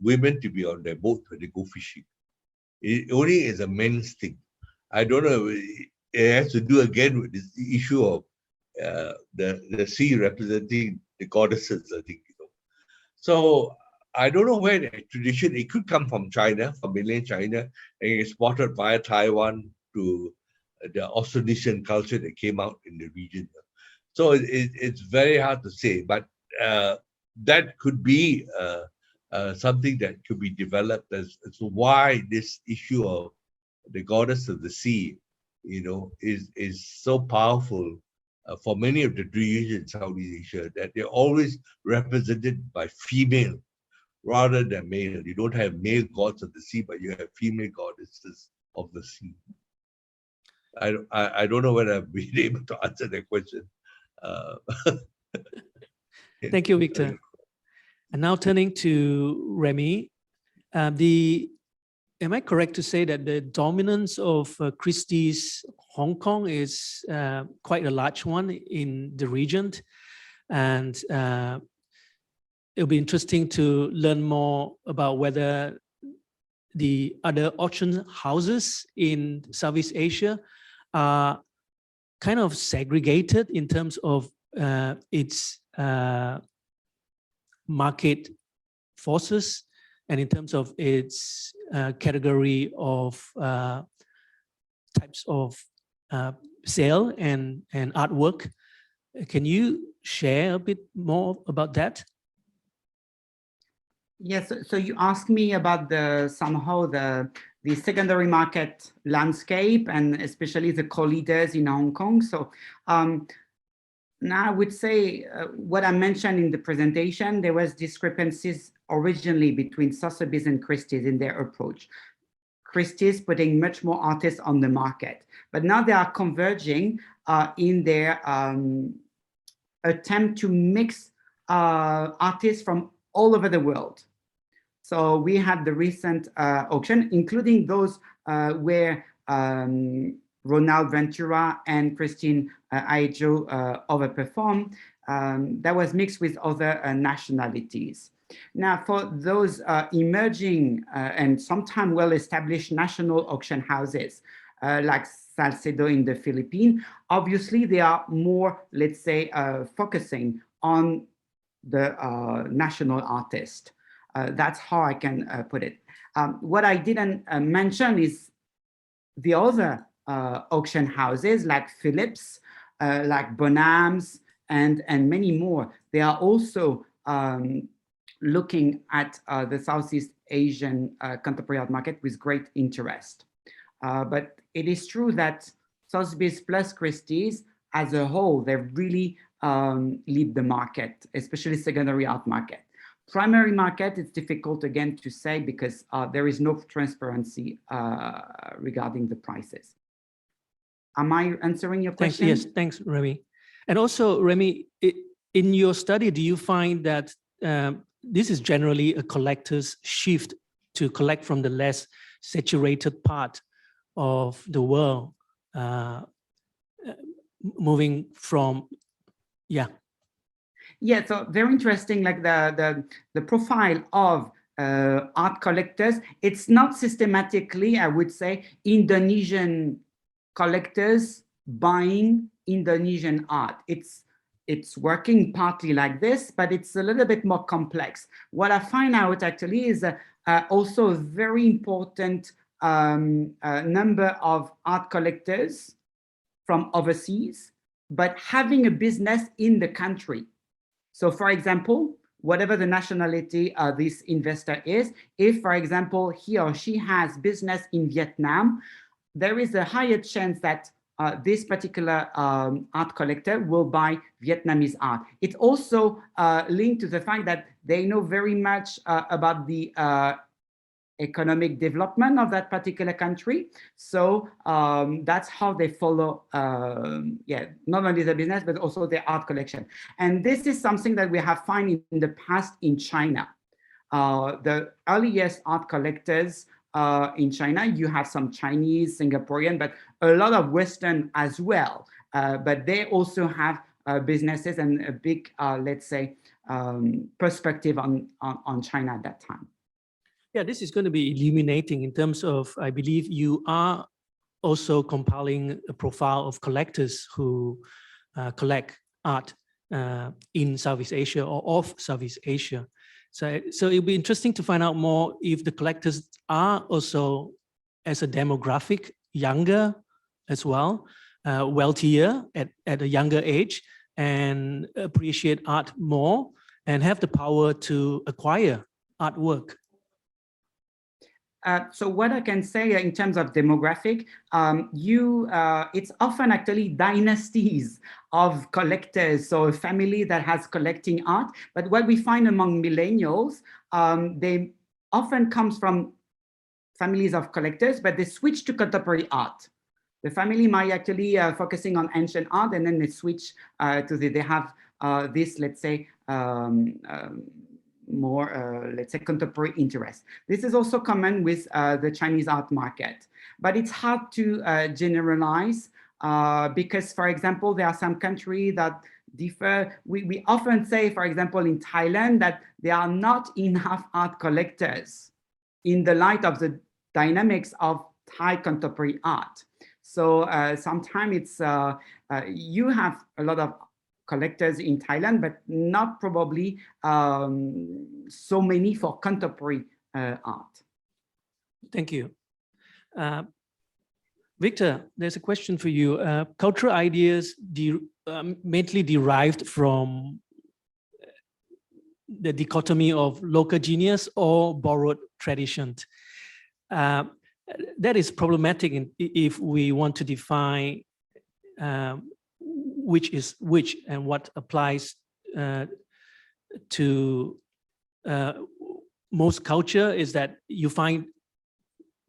Speaker 4: women to be on their boat when they go fishing. It only is a men's thing. I don't know. It has to do again with this issue of the sea representing the goddesses, I think. So I don't know where the tradition. It could come from China, from mainland China, and exported via Taiwan to the Austronesian culture that came out in the region. So it's very hard to say, but that could be something that could be developed as to why this issue of the goddess of the sea, is so powerful for many of the regions in Southeast Asia, that they're always represented by female rather than male. You don't have male gods of the sea, but you have female goddesses of the sea. I don't know whether I've been able to answer that question.
Speaker 2: Thank you, Victor. And now turning to Remy, am I correct to say that the dominance of Christie's Hong Kong is quite a large one in the region? And it'll be interesting to learn more about whether the other auction houses in Southeast Asia are kind of segregated in terms of its market forces and in terms of its category of types of sale and artwork. Can you share a bit more about that?
Speaker 3: Yes, so you asked me about the secondary market landscape and especially the co-leaders in Hong Kong. So now I would say what I mentioned in the presentation, there was discrepancies originally between Sotheby's and Christie's in their approach. Christie's putting much more artists on the market, but now they are converging in their attempt to mix artists from all over the world. So we had the recent auction, including those where Ronald Ventura and Christine Aejo overperformed. That was mixed with other nationalities. Now, for those emerging and sometimes well-established national auction houses like Salcedo in the Philippines, obviously they are more, let's say, focusing on the national artist. That's how I can put it. What I didn't mention is the other auction houses like Phillips, like Bonhams, and many more. They are also looking at the Southeast Asian contemporary art market with great interest. But it is true that Sotheby's plus Christie's as a whole, they really lead the market, especially secondary art market. Primary market, it's difficult again to say because there is no transparency regarding the prices. Am I answering your question?
Speaker 2: Yes, thanks, Remy. And also, Remy, in your study, do you find that this is generally a collector's shift to collect from the less saturated part of the world, moving from, yeah.
Speaker 3: Yeah, so very interesting, like the profile of art collectors. It's not systematically, I would say, Indonesian collectors buying Indonesian art. It's working partly like this, but it's a little bit more complex. What I find out actually is also a very important number of art collectors from overseas, but having a business in the country. So for example, whatever the nationality this investor is, if, for example, he or she has business in Vietnam, there is a higher chance that this particular art collector will buy Vietnamese art. It's also linked to the fact that they know very much about the economic development of that particular country. So that's how they follow, not only the business, but also the art collection. And this is something that we have found in the past in China. The earliest art collectors in China, you have some Chinese, Singaporean, but a lot of Western as well. But they also have businesses and a big, let's say, perspective on China at that time.
Speaker 2: Yeah, this is going to be illuminating in terms of, I believe you are also compiling a profile of collectors who collect art in Southeast Asia or of Southeast Asia. So it'll be interesting to find out more if the collectors are also, as a demographic, younger as well, wealthier at a younger age, and appreciate art more and have the power to acquire artwork.
Speaker 3: So what I can say in terms of demographic, it's often actually dynasties of collectors, so a family that has collecting art. But what we find among millennials, they often comes from families of collectors, but they switch to contemporary art. The family might actually focusing on ancient art, and then they switch they have this, let's say, more, let's say, contemporary interest. This is also common with the Chinese art market, but it's hard to generalize because, for example, there are some countries that differ. We often say, for example, in Thailand, that there are not enough art collectors in the light of the dynamics of Thai contemporary art. So sometimes it's, you have a lot of collectors in Thailand, but not probably so many for contemporary art.
Speaker 2: Thank you. Victor, there's a question for you. Cultural ideas mainly derived from the dichotomy of local genius or borrowed tradition. That is problematic if we want to define which is which and what applies to most culture, is that you find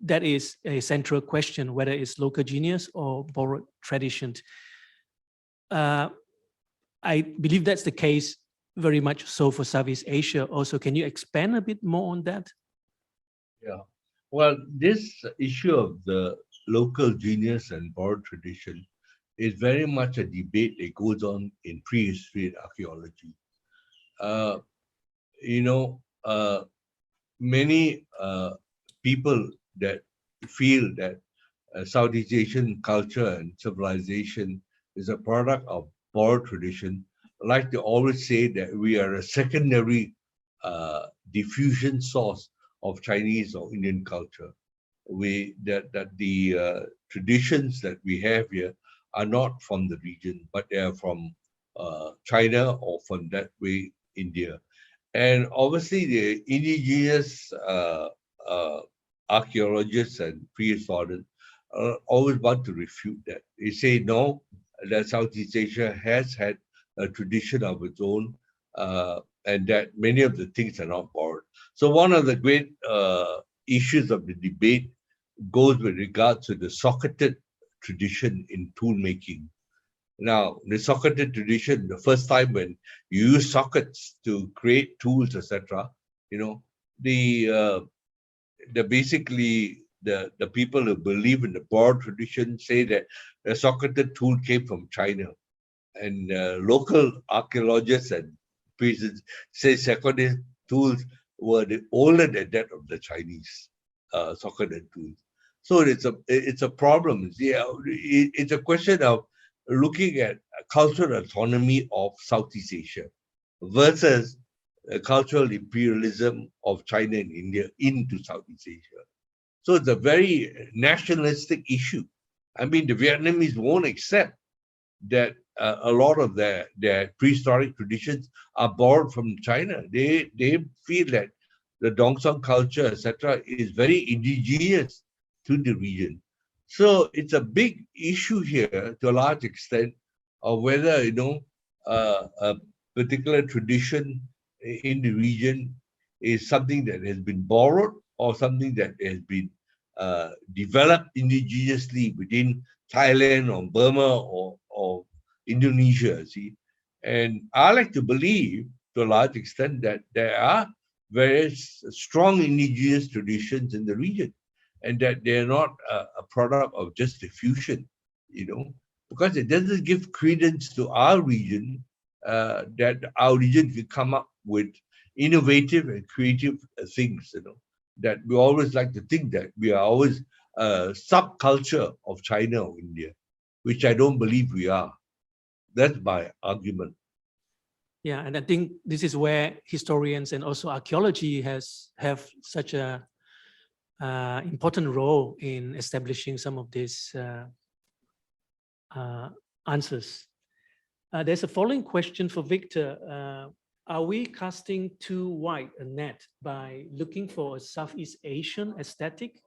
Speaker 2: that is a central question, whether it's local genius or borrowed tradition. I believe that's the case very much so for Southeast Asia also. Can you expand a bit more on that?
Speaker 4: Yeah, well, this issue of the local genius and borrowed tradition is very much a debate that goes on in prehistory and archaeology. Many people that feel that Southeast Asian culture and civilization is a product of borrowed tradition like to always say that we are a secondary diffusion source of Chinese or Indian culture. That the traditions that we have here are not from the region, but they are from China or from that way, India. And obviously the indigenous archaeologists and prehistorians always want to refute that. They say, no, that Southeast Asia has had a tradition of its own, and that many of the things are not borrowed. So one of the great issues of the debate goes with regards to the socketed tradition in tool making. Now, the socketed tradition, the first time when you use sockets to create tools, etc., the basically the people who believe in the borrowed tradition say that the socketed tool came from China, and local archaeologists and priests say socketed tools were older than that of the Chinese socketed tools. So it's a problem. It's a question of looking at cultural autonomy of Southeast Asia versus cultural imperialism of China and India into Southeast Asia. So it's a very nationalistic issue. I mean, the Vietnamese won't accept that a lot of their prehistoric traditions are borrowed from China. They feel that the Dong Song culture, etc., is very indigenous to the region. So it's a big issue here to a large extent of whether, a particular tradition in the region is something that has been borrowed or something that has been developed indigenously within Thailand or Burma or Indonesia, see. And I like to believe to a large extent that there are very strong indigenous traditions in the region, and that they're not a product of just diffusion, because it doesn't give credence to our region, that our region can come up with innovative and creative things, that we always like to think that we are always a subculture of China or India, which I don't believe we are. That's my argument.
Speaker 2: Yeah, and I think this is where historians and also archaeology have such a important role in establishing some of these answers. There's a following question for Victor. Are we casting too wide a net by looking for a Southeast Asian aesthetic?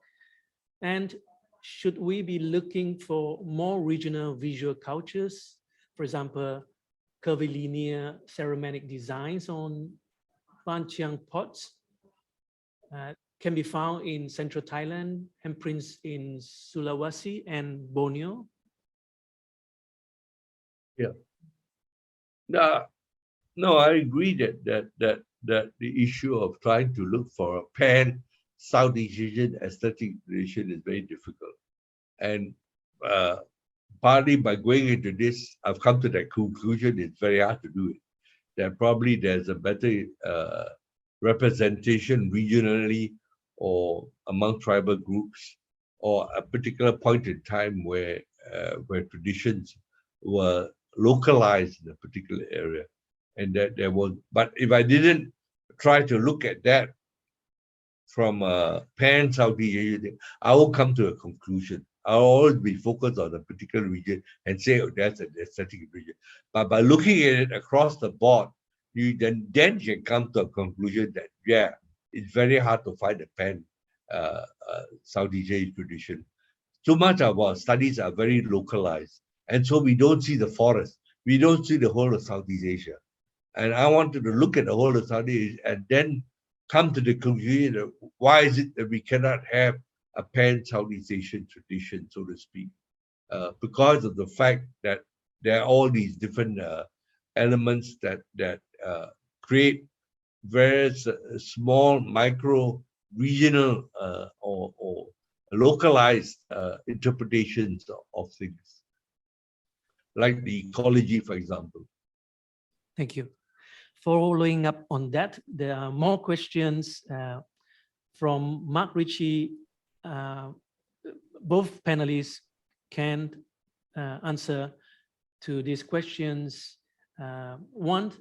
Speaker 2: And should we be looking for more regional visual cultures? For example, curvilinear ceramic designs on Banchiang pots can be found in central Thailand, handprints in Sulawesi and Borneo.
Speaker 4: Yeah. No, I agree that the issue of trying to look for a pan Southeast Asian aesthetic tradition is very difficult. And partly by going into this, I've come to that conclusion, it's very hard to do it. That probably there's a better representation regionally or among tribal groups, or a particular point in time where traditions were localized in a particular area, and that there was. But if I didn't try to look at that from a pan Southeast Asian, I will come to a conclusion. I'll always be focused on a particular region and say, oh, that's an aesthetic region. But by looking at it across the board, you then can come to a conclusion that, yeah, it's very hard to find a pan Southeast Asian tradition. Too much of our studies are very localized. And so we don't see the forest. We don't see the whole of Southeast Asia. And I wanted to look at the whole of Southeast Asia and then come to the conclusion of why is it that we cannot have a pan Southeast Asian tradition, so to speak, because of the fact that there are all these different elements that create various small, micro, regional, or localized interpretations of things, like the ecology, for example.
Speaker 2: Thank you. Following up on that, there are more questions from Mark Ritchie. Both panelists can answer to these questions. One,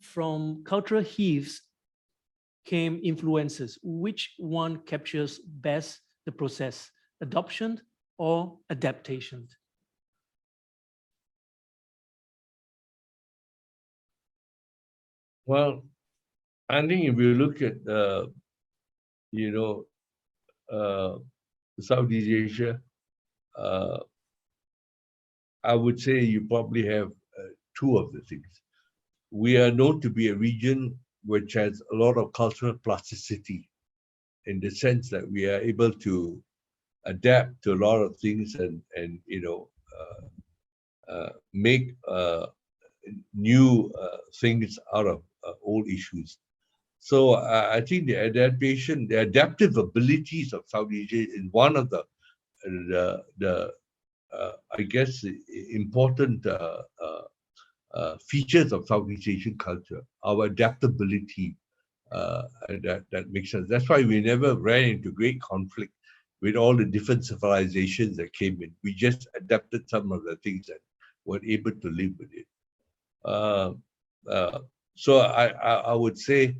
Speaker 2: from cultural heaves came influences. Which one captures best the process, adoption or adaptation?
Speaker 4: Well, I think if you look at Southeast Asia, I would say you probably have two of the things. We are known to be a region which has a lot of cultural plasticity, in the sense that we are able to adapt to a lot of things and make new things out of old issues. So I think the adaptation, the adaptive abilities of Southeast Asia is one of the I guess important features of Southeast Asian culture, our adaptability. That makes sense. That's why we never ran into great conflict with all the different civilizations that came in. We just adapted some of the things and were able to live with it. So I would say,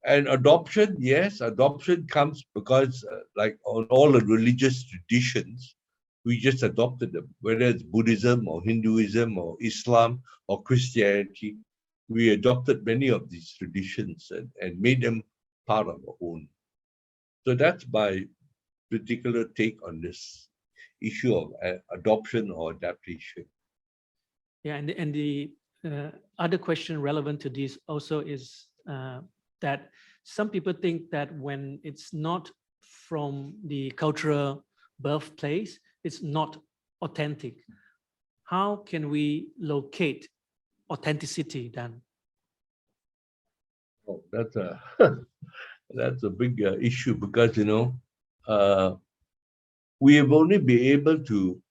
Speaker 4: and adoption, yes, adoption comes because like on all the religious traditions, we just adopted them, whether it's Buddhism or Hinduism or Islam or Christianity. We adopted many of these traditions and made them part of our own. So that's my particular take on this issue of adoption or adaptation.
Speaker 2: Yeah, and the other question relevant to this also is that some people think that when it's not from the cultural birthplace, it's not authentic. How can we locate authenticity then?
Speaker 4: Oh, that's a that's a big issue because we have only been able to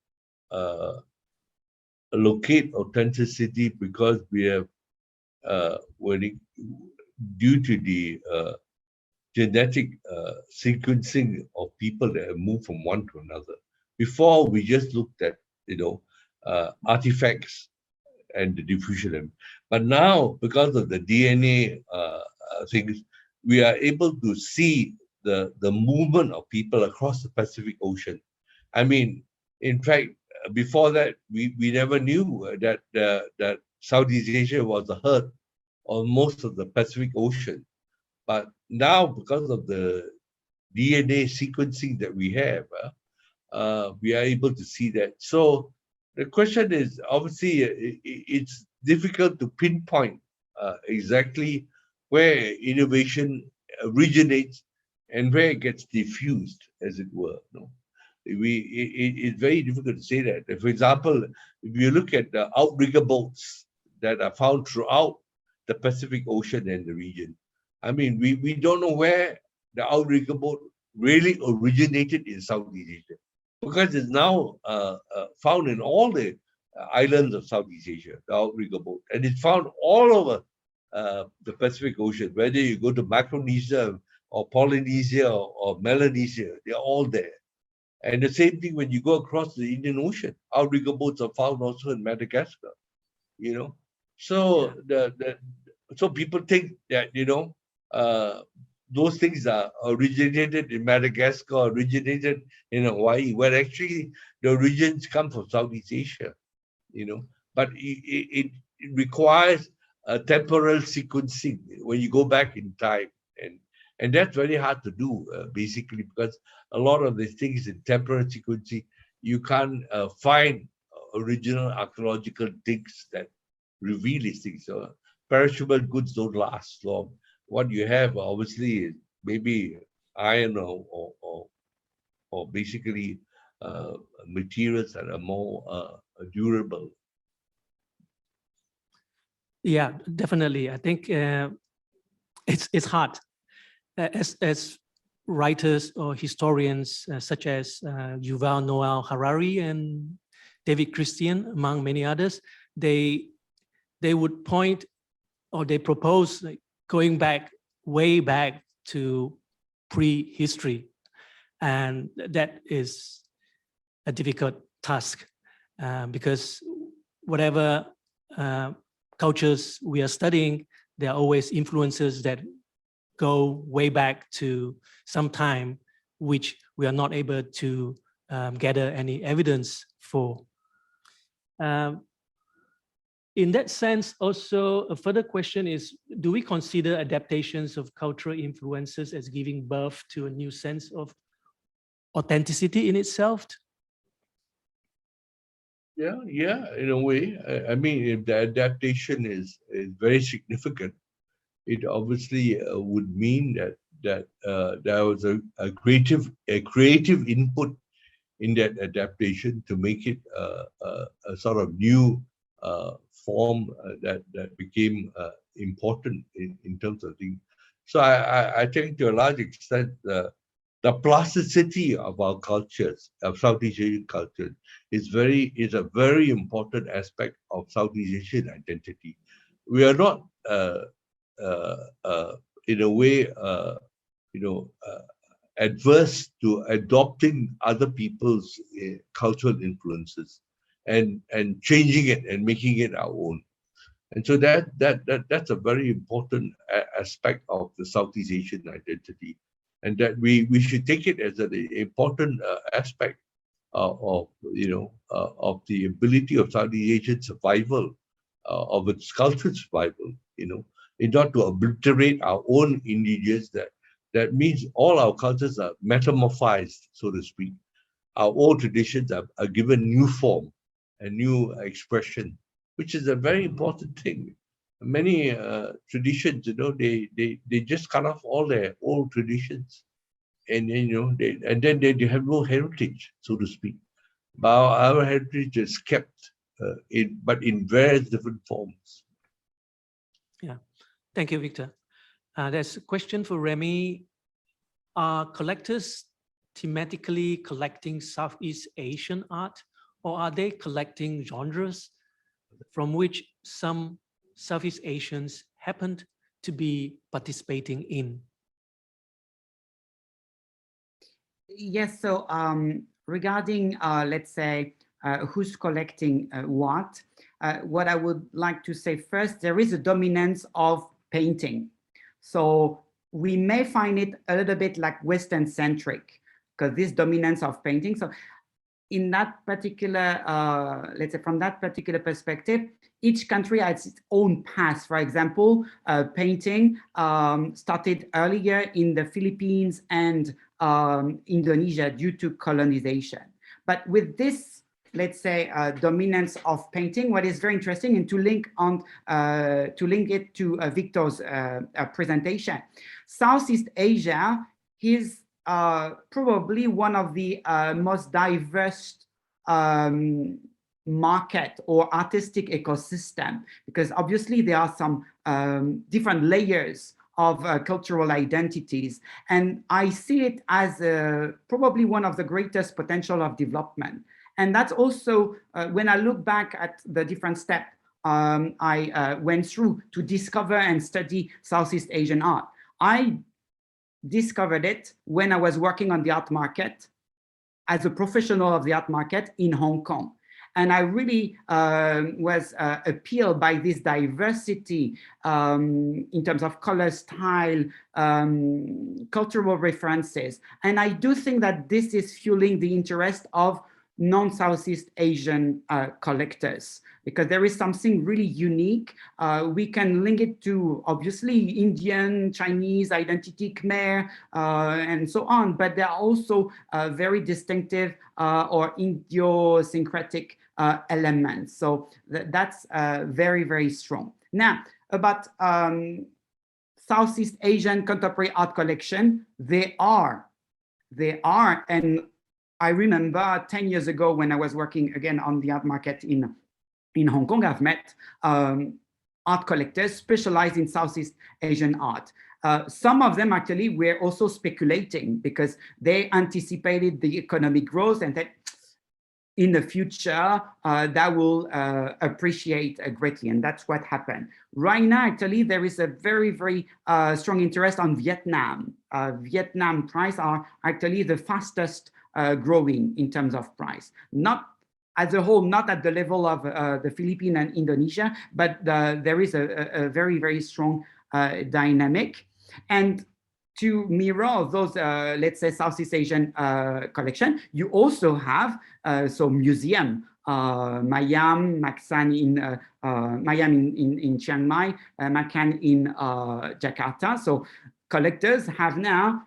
Speaker 4: locate authenticity because we have due to the genetic sequencing of people that have moved from one to another. Before we just looked at artifacts and the diffusion of them. But now, because of the DNA things, we are able to see the movement of people across the Pacific Ocean. I mean, in fact, before that, we never knew that Southeast Asia was a herd on most of the Pacific Ocean. But now, because of the DNA sequencing that we have, we are able to see that. So the question is, obviously, it's difficult to pinpoint exactly where innovation originates and where it gets diffused, as it were. It's very difficult to say that. For example, if you look at the outrigger boats that are found throughout the Pacific Ocean and the region, I mean, we don't know where the outrigger boat really originated in Southeast Asia, because it's now found in all the islands of Southeast Asia, the outrigger boat, and it's found all over the Pacific Ocean. Whether you go to Micronesia or Polynesia or Melanesia, they're all there. And the same thing when you go across the Indian Ocean, outrigger boats are found also in Madagascar. So so people think that those things are originated in Madagascar, originated in Hawaii, where actually the origins come from Southeast Asia. But it requires a temporal sequencing when you go back in time, and that's very hard to do basically, because a lot of these things in temporal sequencing, you can't find original archaeological digs that reveal these things. So perishable goods don't last long. What you have obviously is maybe iron or basically materials that are more durable.
Speaker 2: Yeah, definitely. I think it's hard as writers or historians such as Yuval Noah Harari and David Christian, among many others. They would point, or they propose, like, going back, way back to prehistory, and that is a difficult task because whatever cultures we are studying, there are always influences that go way back to some time which we are not able to gather any evidence for. In that sense, also a further question is, do we consider adaptations of cultural influences as giving birth to a new sense of authenticity in itself?
Speaker 4: Yeah, in a way. I mean, if the adaptation is very significant, it obviously would mean that there was a creative input in that adaptation to make it a sort of new form that became important in terms of things. So I think to a large extent the plasticity of our cultures, of Southeast Asian cultures, is a very important aspect of Southeast Asian identity. We are not in a way adverse to adopting other people's cultural influences and changing it and making it our own. And so that's a very important aspect of the Southeast Asian identity, and that we should take it as an important aspect of the ability of Southeast Asian survival, of its cultural survival, in order to obliterate our own indigenous. That means all our cultures are metamorphized, so to speak. Our old traditions are given new form and new expression, which is a very important thing. Many traditions, they just cut off all their old traditions, and then they have no heritage, so to speak. But our heritage is kept, but in various different forms.
Speaker 2: Yeah, thank you, Victor. There's a question for Remy. Are collectors thematically collecting Southeast Asian art, or are they collecting genres from which some Southeast Asians happened to be participating in?
Speaker 3: Yes, so regarding, let's say, who's collecting what I would like to say first, there is a dominance of painting. So we may find it a little bit like Western centric, because this dominance of painting. So in that particular, let's say from that particular perspective, each country has its own path. For example, painting started earlier in the Philippines and Indonesia due to colonization. But with this, let's say, dominance of painting, what is very interesting, and to link it to Victor's presentation, Southeast Asia is probably one of the most diverse market or artistic ecosystem, because obviously there are some different layers of cultural identities, and I see it as probably one of the greatest potential of development. And that's also when I look back at the different steps I went through to discover and study Southeast Asian art. I discovered it when I was working on the art market as a professional of the art market in Hong Kong. And I really was appealed by this diversity in terms of color, style, cultural references. And I do think that this is fueling the interest of non-Southeast Asian collectors, because there is something really unique. We can link it to, obviously, Indian, Chinese identity, Khmer, and so on, but there are also very distinctive or idiosyncratic elements. So that's very, very strong. Now, about Southeast Asian contemporary art collection, they are, and I remember 10 years ago when I was working again on the art market in Hong Kong, I've met art collectors specialized in Southeast Asian art. Some of them actually were also speculating because they anticipated the economic growth and that in the future that will appreciate greatly, and that's what happened. Right now, actually, there is a very, very strong interest on Vietnam. Vietnam prices are actually the fastest growing in terms of price, not as a whole, not at the level of the Philippines and Indonesia, but there is a very, very strong dynamic. And to mirror those, let's say, Southeast Asian collection, you also have museum, Mayam, Maksan in Chiang Mai, Makan in Jakarta. So collectors have now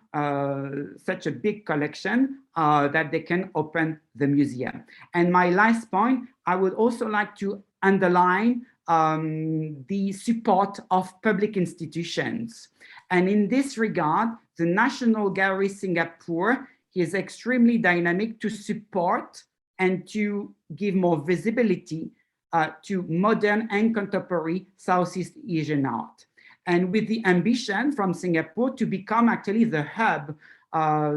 Speaker 3: such a big collection that they can open the museum. And my last point, I would also like to underline the support of public institutions. And in this regard, the National Gallery Singapore he is extremely dynamic to support and to give more visibility to modern and contemporary Southeast Asian art. And with the ambition from Singapore to become actually the hub,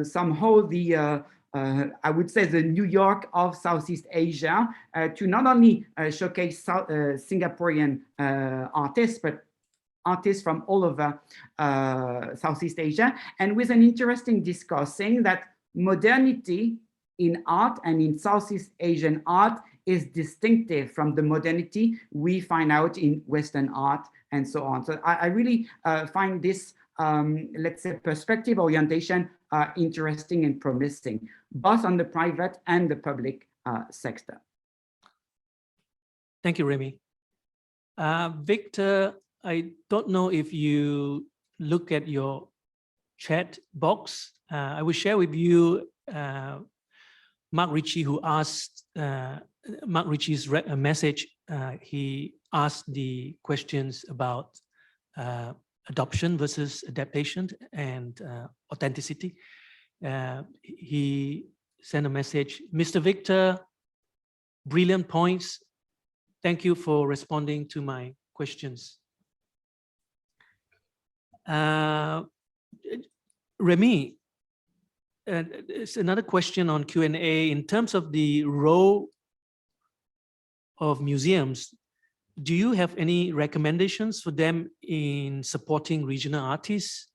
Speaker 3: somehow the I would say the New York of Southeast Asia, to not only showcase Singaporean artists, but artists from all over Southeast Asia, and with an interesting discourse saying that modernity in art and in Southeast Asian art is distinctive from the modernity we find out in Western art and so on. So I really find this, let's say, perspective orientation interesting and promising, both on the private and the public sector.
Speaker 2: Thank you, Remy. Victor, I don't know if you look at your chat box. I will share with you Mark Ritchie, who asked Mark Ritchie's message. He asked the questions about adoption versus adaptation and authenticity. He sent a message, Mr. Victor, brilliant points. Thank you for responding to my questions. Remy, it's another question on Q&A. In terms of the role of museums, do you have any recommendations for them in supporting regional artists?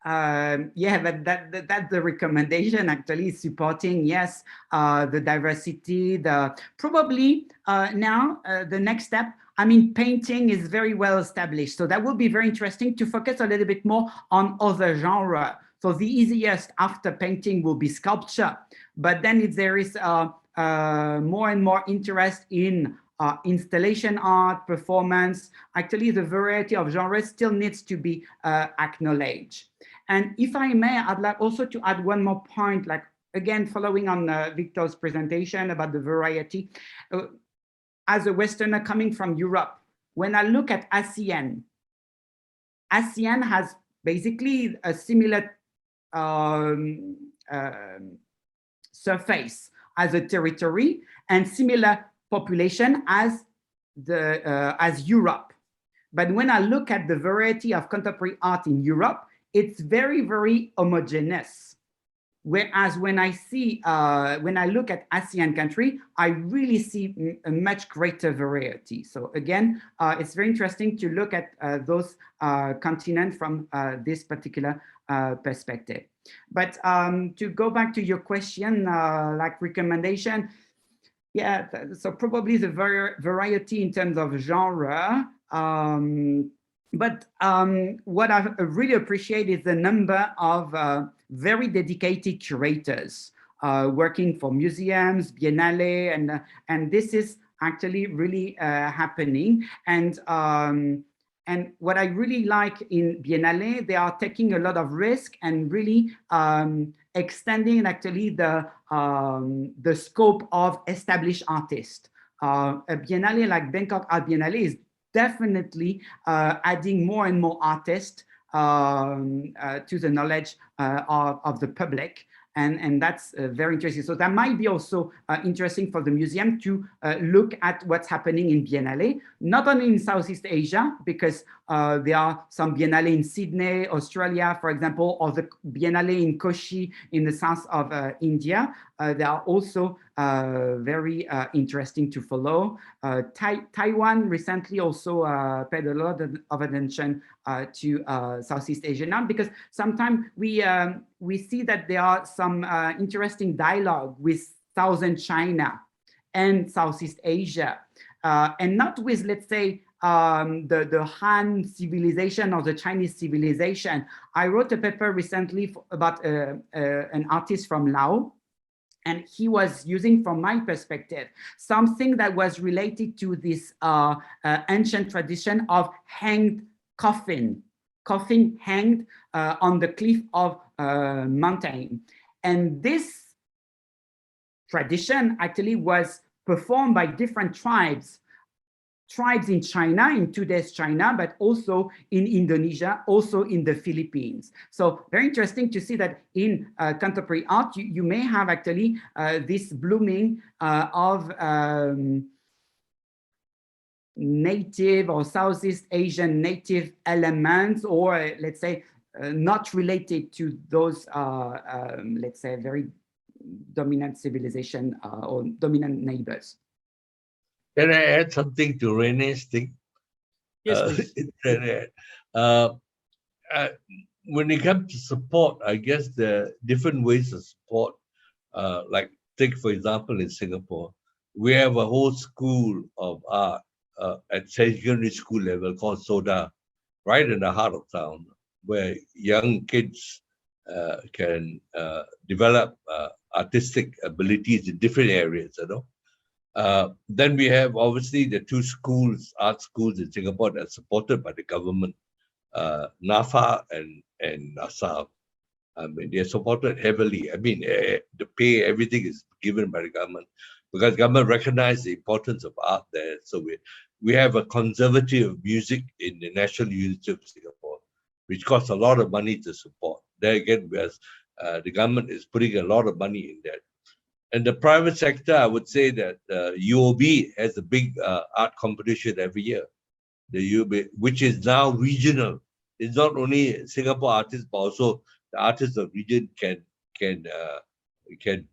Speaker 3: Yeah, but that's the recommendation, actually, supporting, yes, the diversity, probably now the next step, I mean, painting is very well established. So that would be very interesting to focus a little bit more on other genres. So the easiest after painting will be sculpture. But then if there is more and more interest in installation art, performance, actually the variety of genres still needs to be acknowledged. And if I may, I'd like also to add one more point, like, again, following on Victor's presentation about the variety. As a Westerner coming from Europe, when I look at ASEAN, ASEAN has basically a similar surface as a territory and similar population as Europe. But when I look at the variety of contemporary art in Europe, it's very, very homogeneous. Whereas when I see, when I look at ASEAN country, I really see a much greater variety. So again, it's very interesting to look at those continents from this particular perspective. But to go back to your question, like recommendation, yeah, so probably the variety in terms of genre. But what I really appreciate is the number of very dedicated curators working for museums, Biennale, and this is actually really happening. And what I really like in Biennale, they are taking a lot of risk and really extending actually the scope of established artists. A Biennale like Bangkok Art Biennale is definitely adding more and more artists to the knowledge of the public. And that's very interesting. So that might be also interesting for the museum to look at what's happening in Biennale, not only in Southeast Asia, because there are some Biennale in Sydney, Australia, for example, or the Biennale in Kochi in the south of India. They are also very interesting to follow. Taiwan recently also paid a lot of attention to Southeast Asia now, because sometimes we see that there are some interesting dialogue with Southern China and Southeast Asia, and not with, let's say, the Han civilization or the Chinese civilization. I wrote a paper recently about an artist from Laos, and he was using, from my perspective, something that was related to this ancient tradition of hanged coffin hanged on the cliff of mountain. And this tradition actually was performed by different tribes tribes in China, in today's China, but also in Indonesia, also in the Philippines. So very interesting to see that in contemporary art, you may have actually this blooming of native or Southeast Asian native elements, or let's say not related to those, let's say, very dominant civilization or dominant neighbors.
Speaker 4: Can I add something to Rene's thing?
Speaker 2: Yes, please.
Speaker 4: When it comes to support, I guess there are different ways of support. Like take, for example, in Singapore, we have a whole school of art at secondary school level called SODA, right in the heart of town, where young kids can develop artistic abilities in different areas, you know. Then we have obviously the two schools, art schools in Singapore that are supported by the government, NAFA and NASAP. I mean, they're supported heavily. I mean, the pay, everything is given by the government because government recognizes the importance of art there. So we have a conservative music in the National University of Singapore, which costs a lot of money to support. There again, whereas the government is putting a lot of money in that. And the private sector, I would say that UOB has a big art competition every year, the UOB, which is now regional. It's not only Singapore artists, but also the artists of region can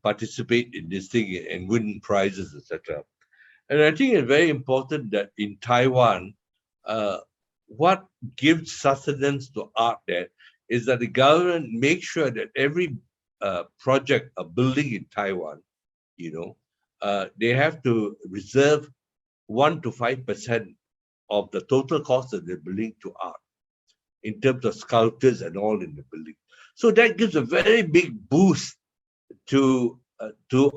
Speaker 4: participate in this thing and win prizes, etc. And I think it's very important that in Taiwan, what gives sustenance to art there is that the government makes sure that every project, a building in Taiwan, you know, they have to reserve 1 to 5% of the total cost of the building to art, in terms of sculptures and all in the building. So that gives a very big boost to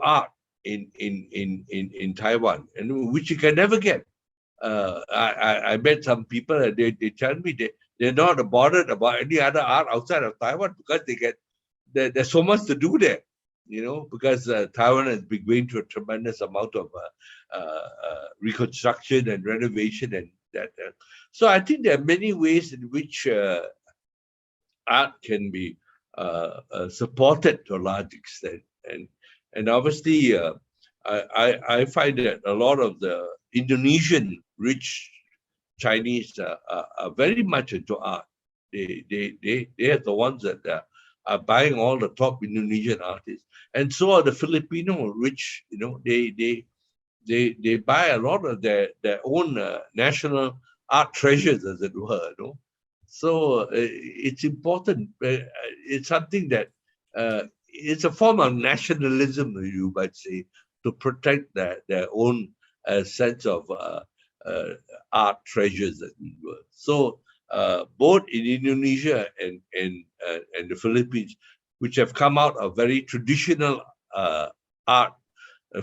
Speaker 4: art in Taiwan, and which you can never get. I met some people and they tell me they're not bothered about any other art outside of Taiwan because there's so much to do there, you know, because Taiwan has been going through a tremendous amount of reconstruction and renovation and that. So I think there are many ways in which art can be supported to a large extent, and obviously I find that a lot of the Indonesian rich Chinese are very much into art. They are the ones that are buying all the top Indonesian artists, and so are the Filipino rich. You know, they buy a lot of their own national art treasures, as it were. You know, so it's important. It's something that it's a form of nationalism, you might say, to protect their own sense of art treasures, as it were. So both in Indonesia and the Philippines, which have come out of very traditional art,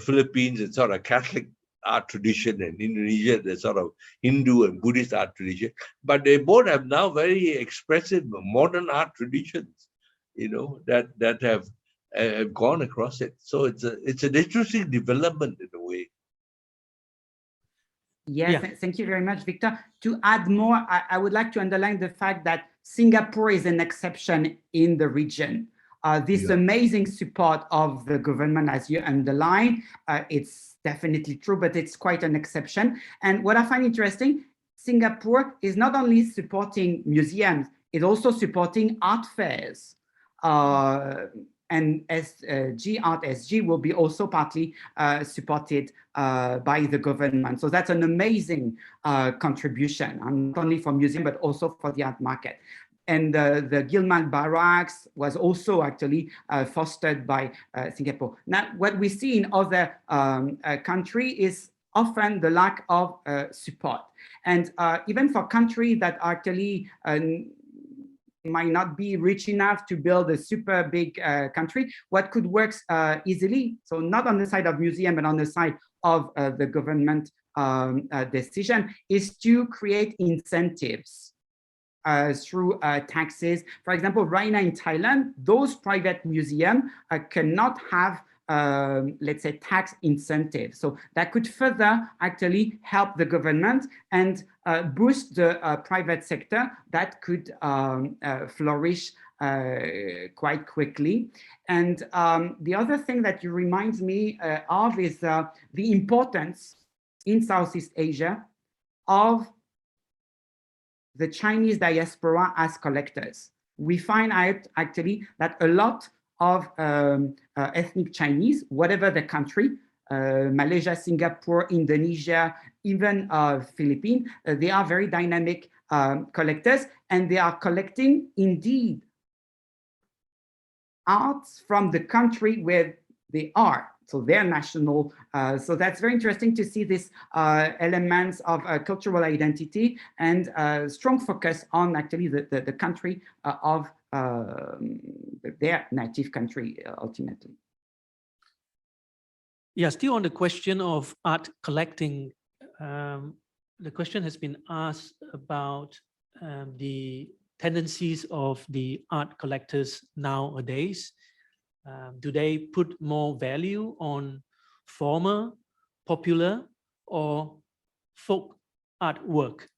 Speaker 4: Philippines is sort of Catholic art tradition, and Indonesia the sort of Hindu and Buddhist art tradition, but they both have now very expressive modern art traditions, you know, that have gone across it. So it's an interesting development in a way.
Speaker 3: Yes, yeah. Thank you very much, Victor. To add more, I would like to underline the fact that Singapore is an exception in the region. This amazing support of the government, as you underline, it's definitely true, but it's quite an exception. And what I find interesting, Singapore is not only supporting museums, it's also supporting art fairs. And SG Art SG will be also partly supported by the government. So that's an amazing contribution, not only for museum, but also for the art market. And the Gilman Barracks was also actually fostered by Singapore. Now, what we see in other countries is often the lack of support. And even for countries that actually might not be rich enough to build a super big country, what could work easily, so not on the side of museum, but on the side of the government decision, is to create incentives through taxes. For example, right now in Thailand, those private museums cannot have let's say, tax incentive. So that could further actually help the government and boost the private sector that could flourish quite quickly. And the other thing that you remind me of is the importance in Southeast Asia of the Chinese diaspora as collectors. We find out actually that a lot of ethnic Chinese, whatever the country, Malaysia, Singapore, Indonesia, even Philippines, they are very dynamic collectors, and they are collecting indeed arts from the country where they are, so their national. So that's very interesting to see this elements of cultural identity and strong focus on actually the country of their native country ultimately.
Speaker 2: Yeah, still on the question of art collecting, the question has been asked about the tendencies of the art collectors nowadays. Do they put more value on former, popular, or folk artwork?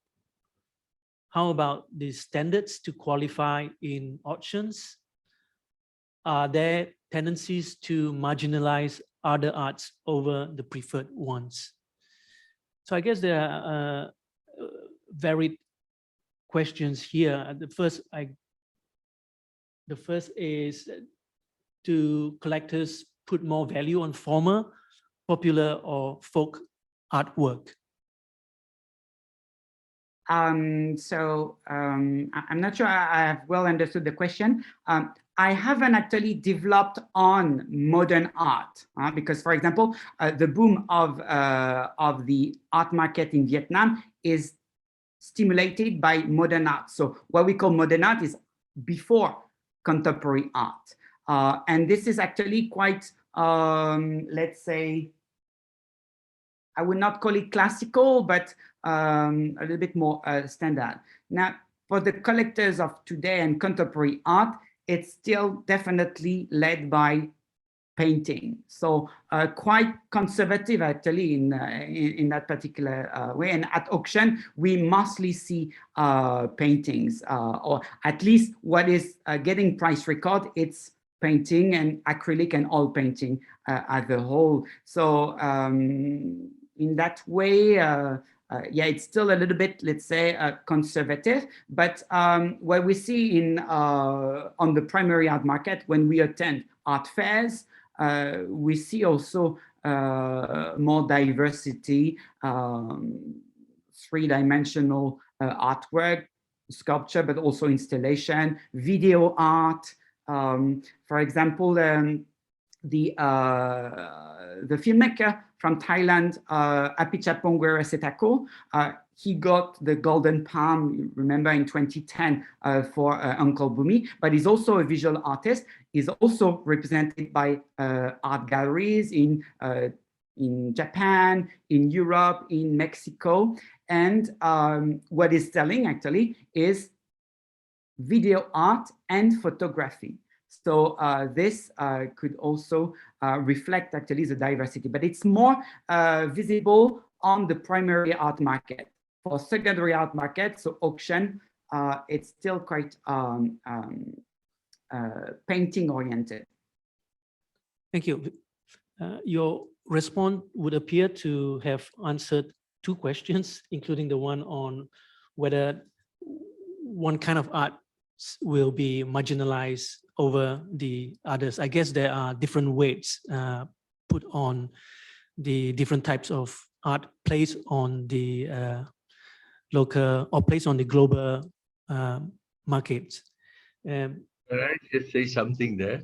Speaker 2: How about the standards to qualify in auctions? Are there tendencies to marginalize other arts over the preferred ones? So I guess there are varied questions here. The first is, do collectors put more value on former, popular, or folk artwork?
Speaker 3: I'm not sure I have well understood the question. I haven't actually developed on modern art because, for example, the boom of the art market in Vietnam is stimulated by modern art. So what we call modern art is before contemporary art. And this is actually quite, let's say, I would not call it classical, but a little bit more standard. Now, for the collectors of today and contemporary art, it's still definitely led by painting. So quite conservative actually in that particular way. And at auction, we mostly see paintings, or at least what is getting price record, it's painting and acrylic and oil painting as a whole. So in that way, yeah, it's still a little bit, let's say, conservative. But what we see on the primary art market, when we attend art fairs, we see also more diversity, three-dimensional artwork, sculpture, but also installation, video art. For example, the filmmaker from Thailand, Apichatpong Setako, he got the Golden Palm, you remember, in 2010 for Uncle Bumi, but he's also a visual artist. He's also represented by art galleries in Japan, in Europe, in Mexico. And what he's selling actually is video art and photography. So this could also reflect actually the diversity, but it's more visible on the primary art market. For secondary art market, so auction, it's still quite painting oriented.
Speaker 2: Thank you. Your response would appear to have answered two questions, including the one on whether one kind of art will be marginalized over the others. I guess there are different weights put on the different types of art placed on the local or placed on the global markets.
Speaker 4: Can I just say something there?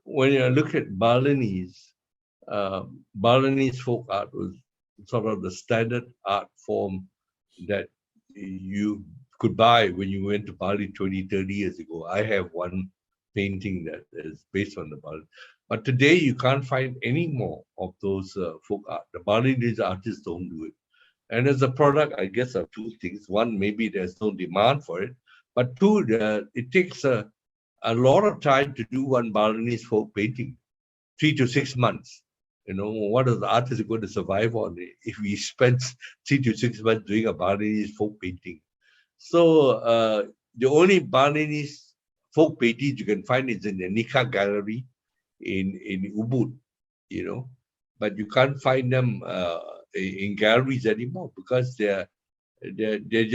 Speaker 4: When you look at Balinese folk art was sort of the standard art form that you could buy when you went to Bali 20, 30 years ago. I have one painting that is based on the Bali. But today you can't find any more of those folk art. The Balinese artists don't do it. And as a product, I guess, of two things. One, maybe there's no demand for it. But two, it takes a a lot of time to do one Balinese folk painting, 3 to 6 months. What is the artist going to survive on if he spends 3 to 6 months doing a Balinese folk painting? So the only Balinese folk paintings you can find is in the Nika Gallery in Ubud, but you can't find them in galleries anymore because they're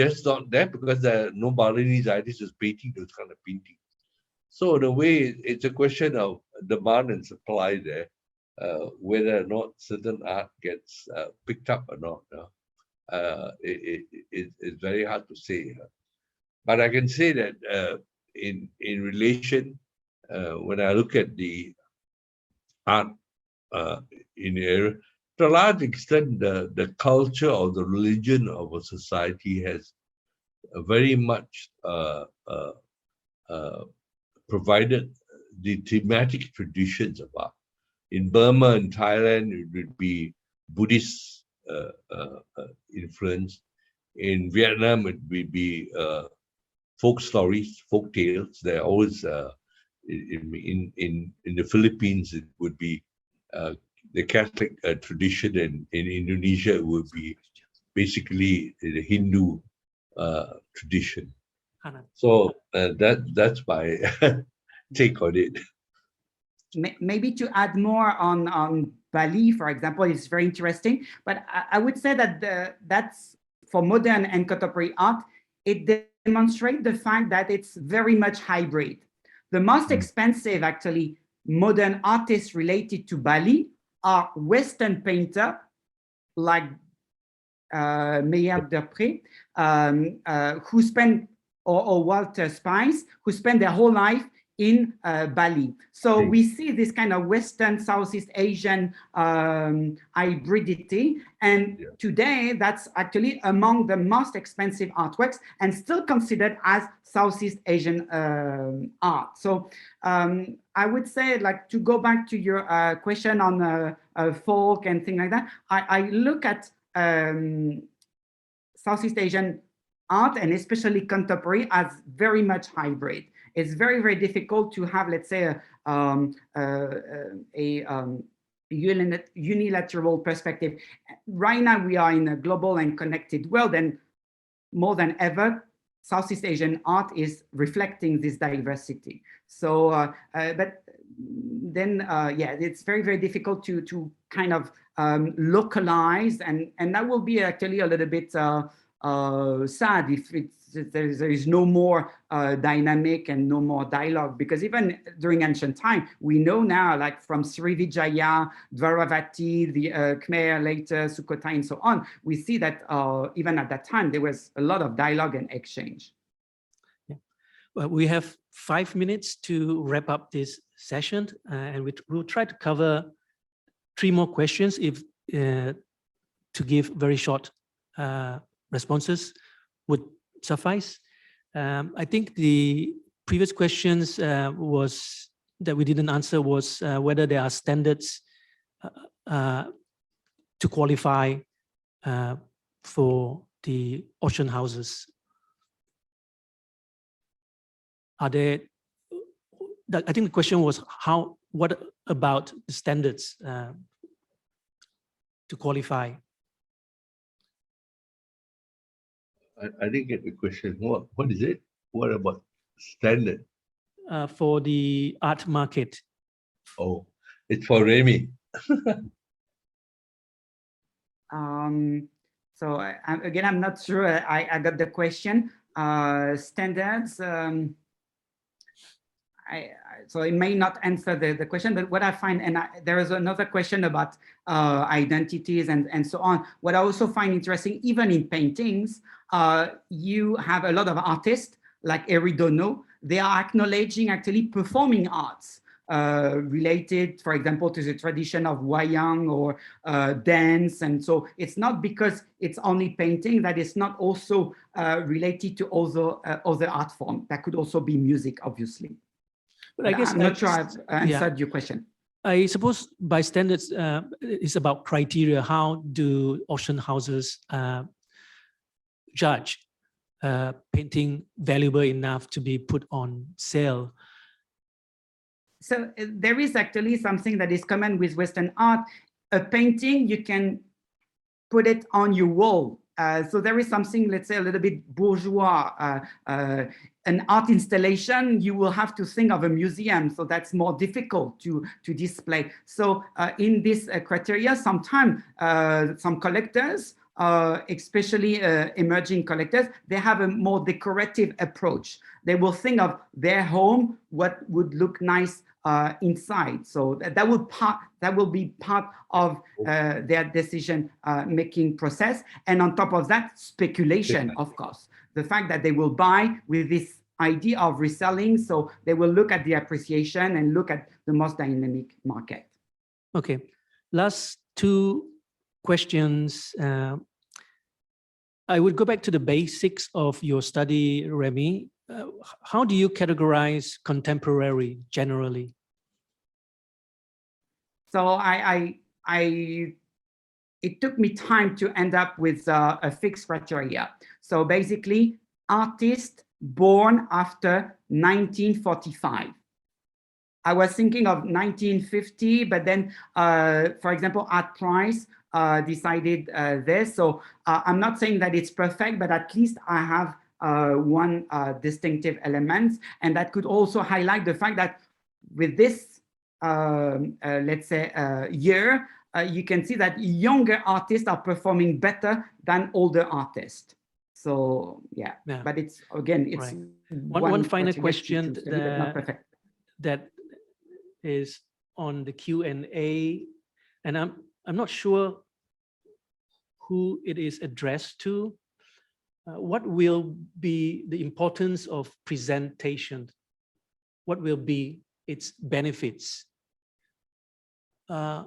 Speaker 4: just not there because there are no Balinese artists painting those kind of paintings. So in a way, it's a question of demand and supply there, whether or not certain art gets picked up or not. It's very hard to say. But I can say that in relation, when I look at the art in the area, to a large extent, the culture or the religion of a society has very much provided the thematic traditions of art. In Burma and Thailand, it would be Buddhist influence. In Vietnam, it would be folk stories, folk tales. They're always in the Philippines, it would be the Catholic tradition, and in Indonesia, it would be basically the Hindu tradition. So that's my take on it.
Speaker 3: Maybe to add more on Bali, for example, it's very interesting. But I would say that that's for modern and contemporary art, it demonstrates the fact that it's very much hybrid. The most expensive, actually, modern artists related to Bali are Western painters like Meyer Dupré, who spend, or Walter Spice, who spend their whole life in Bali. So we see this kind of Western, Southeast Asian hybridity. And today, that's actually among the most expensive artworks and still considered as Southeast Asian art. So I would say, like, to go back to your question on folk and things like that, I look at Southeast Asian art, and especially contemporary, as very much hybrid. It's very, very difficult to have, let's say, a unilateral perspective. Right now, we are in a global and connected world, and more than ever, Southeast Asian art is reflecting this diversity. So, but then, yeah, it's very, very difficult to kind of localize, and that will be actually a little bit sad if there is no more dynamic and no more dialogue, because even during ancient time, we know now, like from Srivijaya, Dvaravati, the Khmer, later Sukhothai, and so on, we see that even at that time, there was a lot of dialogue and exchange.
Speaker 2: Yeah. Well, we have 5 minutes to wrap up this session, and we'll try to cover 3 more questions if to give very short responses would suffice. I think the previous questions was that we didn't answer was whether there are standards to qualify for the auction houses. Are there? I think the question was what about the standards to qualify?
Speaker 4: I didn't get the question. What is it? What about standard?
Speaker 2: For the art market.
Speaker 4: Oh, it's for Remy.
Speaker 3: So again, I'm not sure I got the question. Standards. So it may not answer the question, but what I find, and there is another question about identities and so on. What I also find interesting, even in paintings, you have a lot of artists like Eridono. They are acknowledging actually performing arts related, for example, to the tradition of wayang or dance. And so it's not because it's only painting that it's not also related to other art forms. That could also be music, obviously. But I guess I'm not sure I've answered your question.
Speaker 2: I suppose by standards, it's about criteria. How do auction houses judge painting valuable enough to be put on sale?
Speaker 3: So there is actually something that is common with Western art. A painting, you can put it on your wall. So there is something, let's say, a little bit bourgeois. An art installation, you will have to think of a museum, so that's more difficult to display. So in this criteria, sometimes some collectors, especially emerging collectors, they have a more decorative approach. They will think of their home, what would look nice inside. So that will be part of their decision making process. And on top of that, speculation, of course. The fact that they will buy with this idea of reselling, so they will look at the appreciation and look at the most dynamic market.
Speaker 2: Okay, last two questions. I would go back to the basics of your study, Remy. How do you categorize contemporary generally?
Speaker 3: So it took me time to end up with a fixed criteria. So basically, artists born after 1945. I was thinking of 1950, but then, for example, Art Price decided this. So I'm not saying that it's perfect, but at least I have one distinctive element, and that could also highlight the fact that with this, let's say, year, you can see that younger artists are performing better than older artists. So yeah. But it's again, it's
Speaker 2: right. One final question that is on the Q&A, and I'm not sure who it is addressed to. What will be the importance of presentation? What will be its benefits? I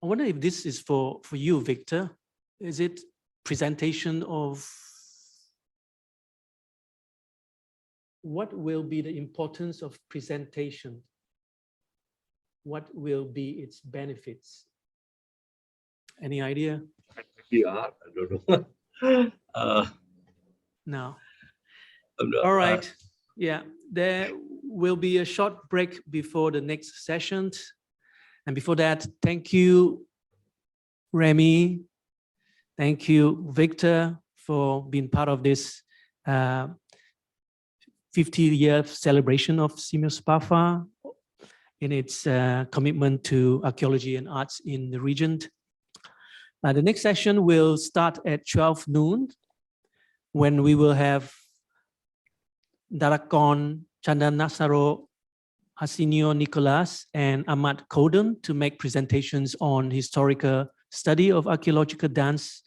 Speaker 2: wonder if this is for you, Victor. Is it presentation of what will be the importance of presentation? What will be its benefits? Any idea?
Speaker 4: I don't know.
Speaker 2: No. All right. Yeah, there will be a short break before the next session. And before that, thank you, Remy. Thank you, Victor, for being part of this 50-year celebration of CMU SPAFA in its commitment to archaeology and arts in the region. The next session will start at 12 noon, when we will have Darakon Chandanasaro Hasinio Nicholas and Ahmad Kodem to make presentations on historical study of archaeological dance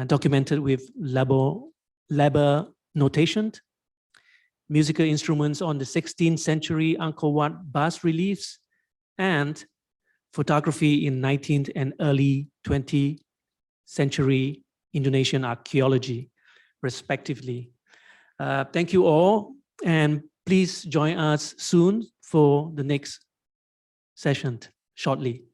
Speaker 2: documented with labor notation, musical instruments on the 16th century Angkor Wat bas reliefs, and photography in 19th and early 20th century Indonesian archaeology, respectively. Thank you all, and please join us soon for the next session shortly.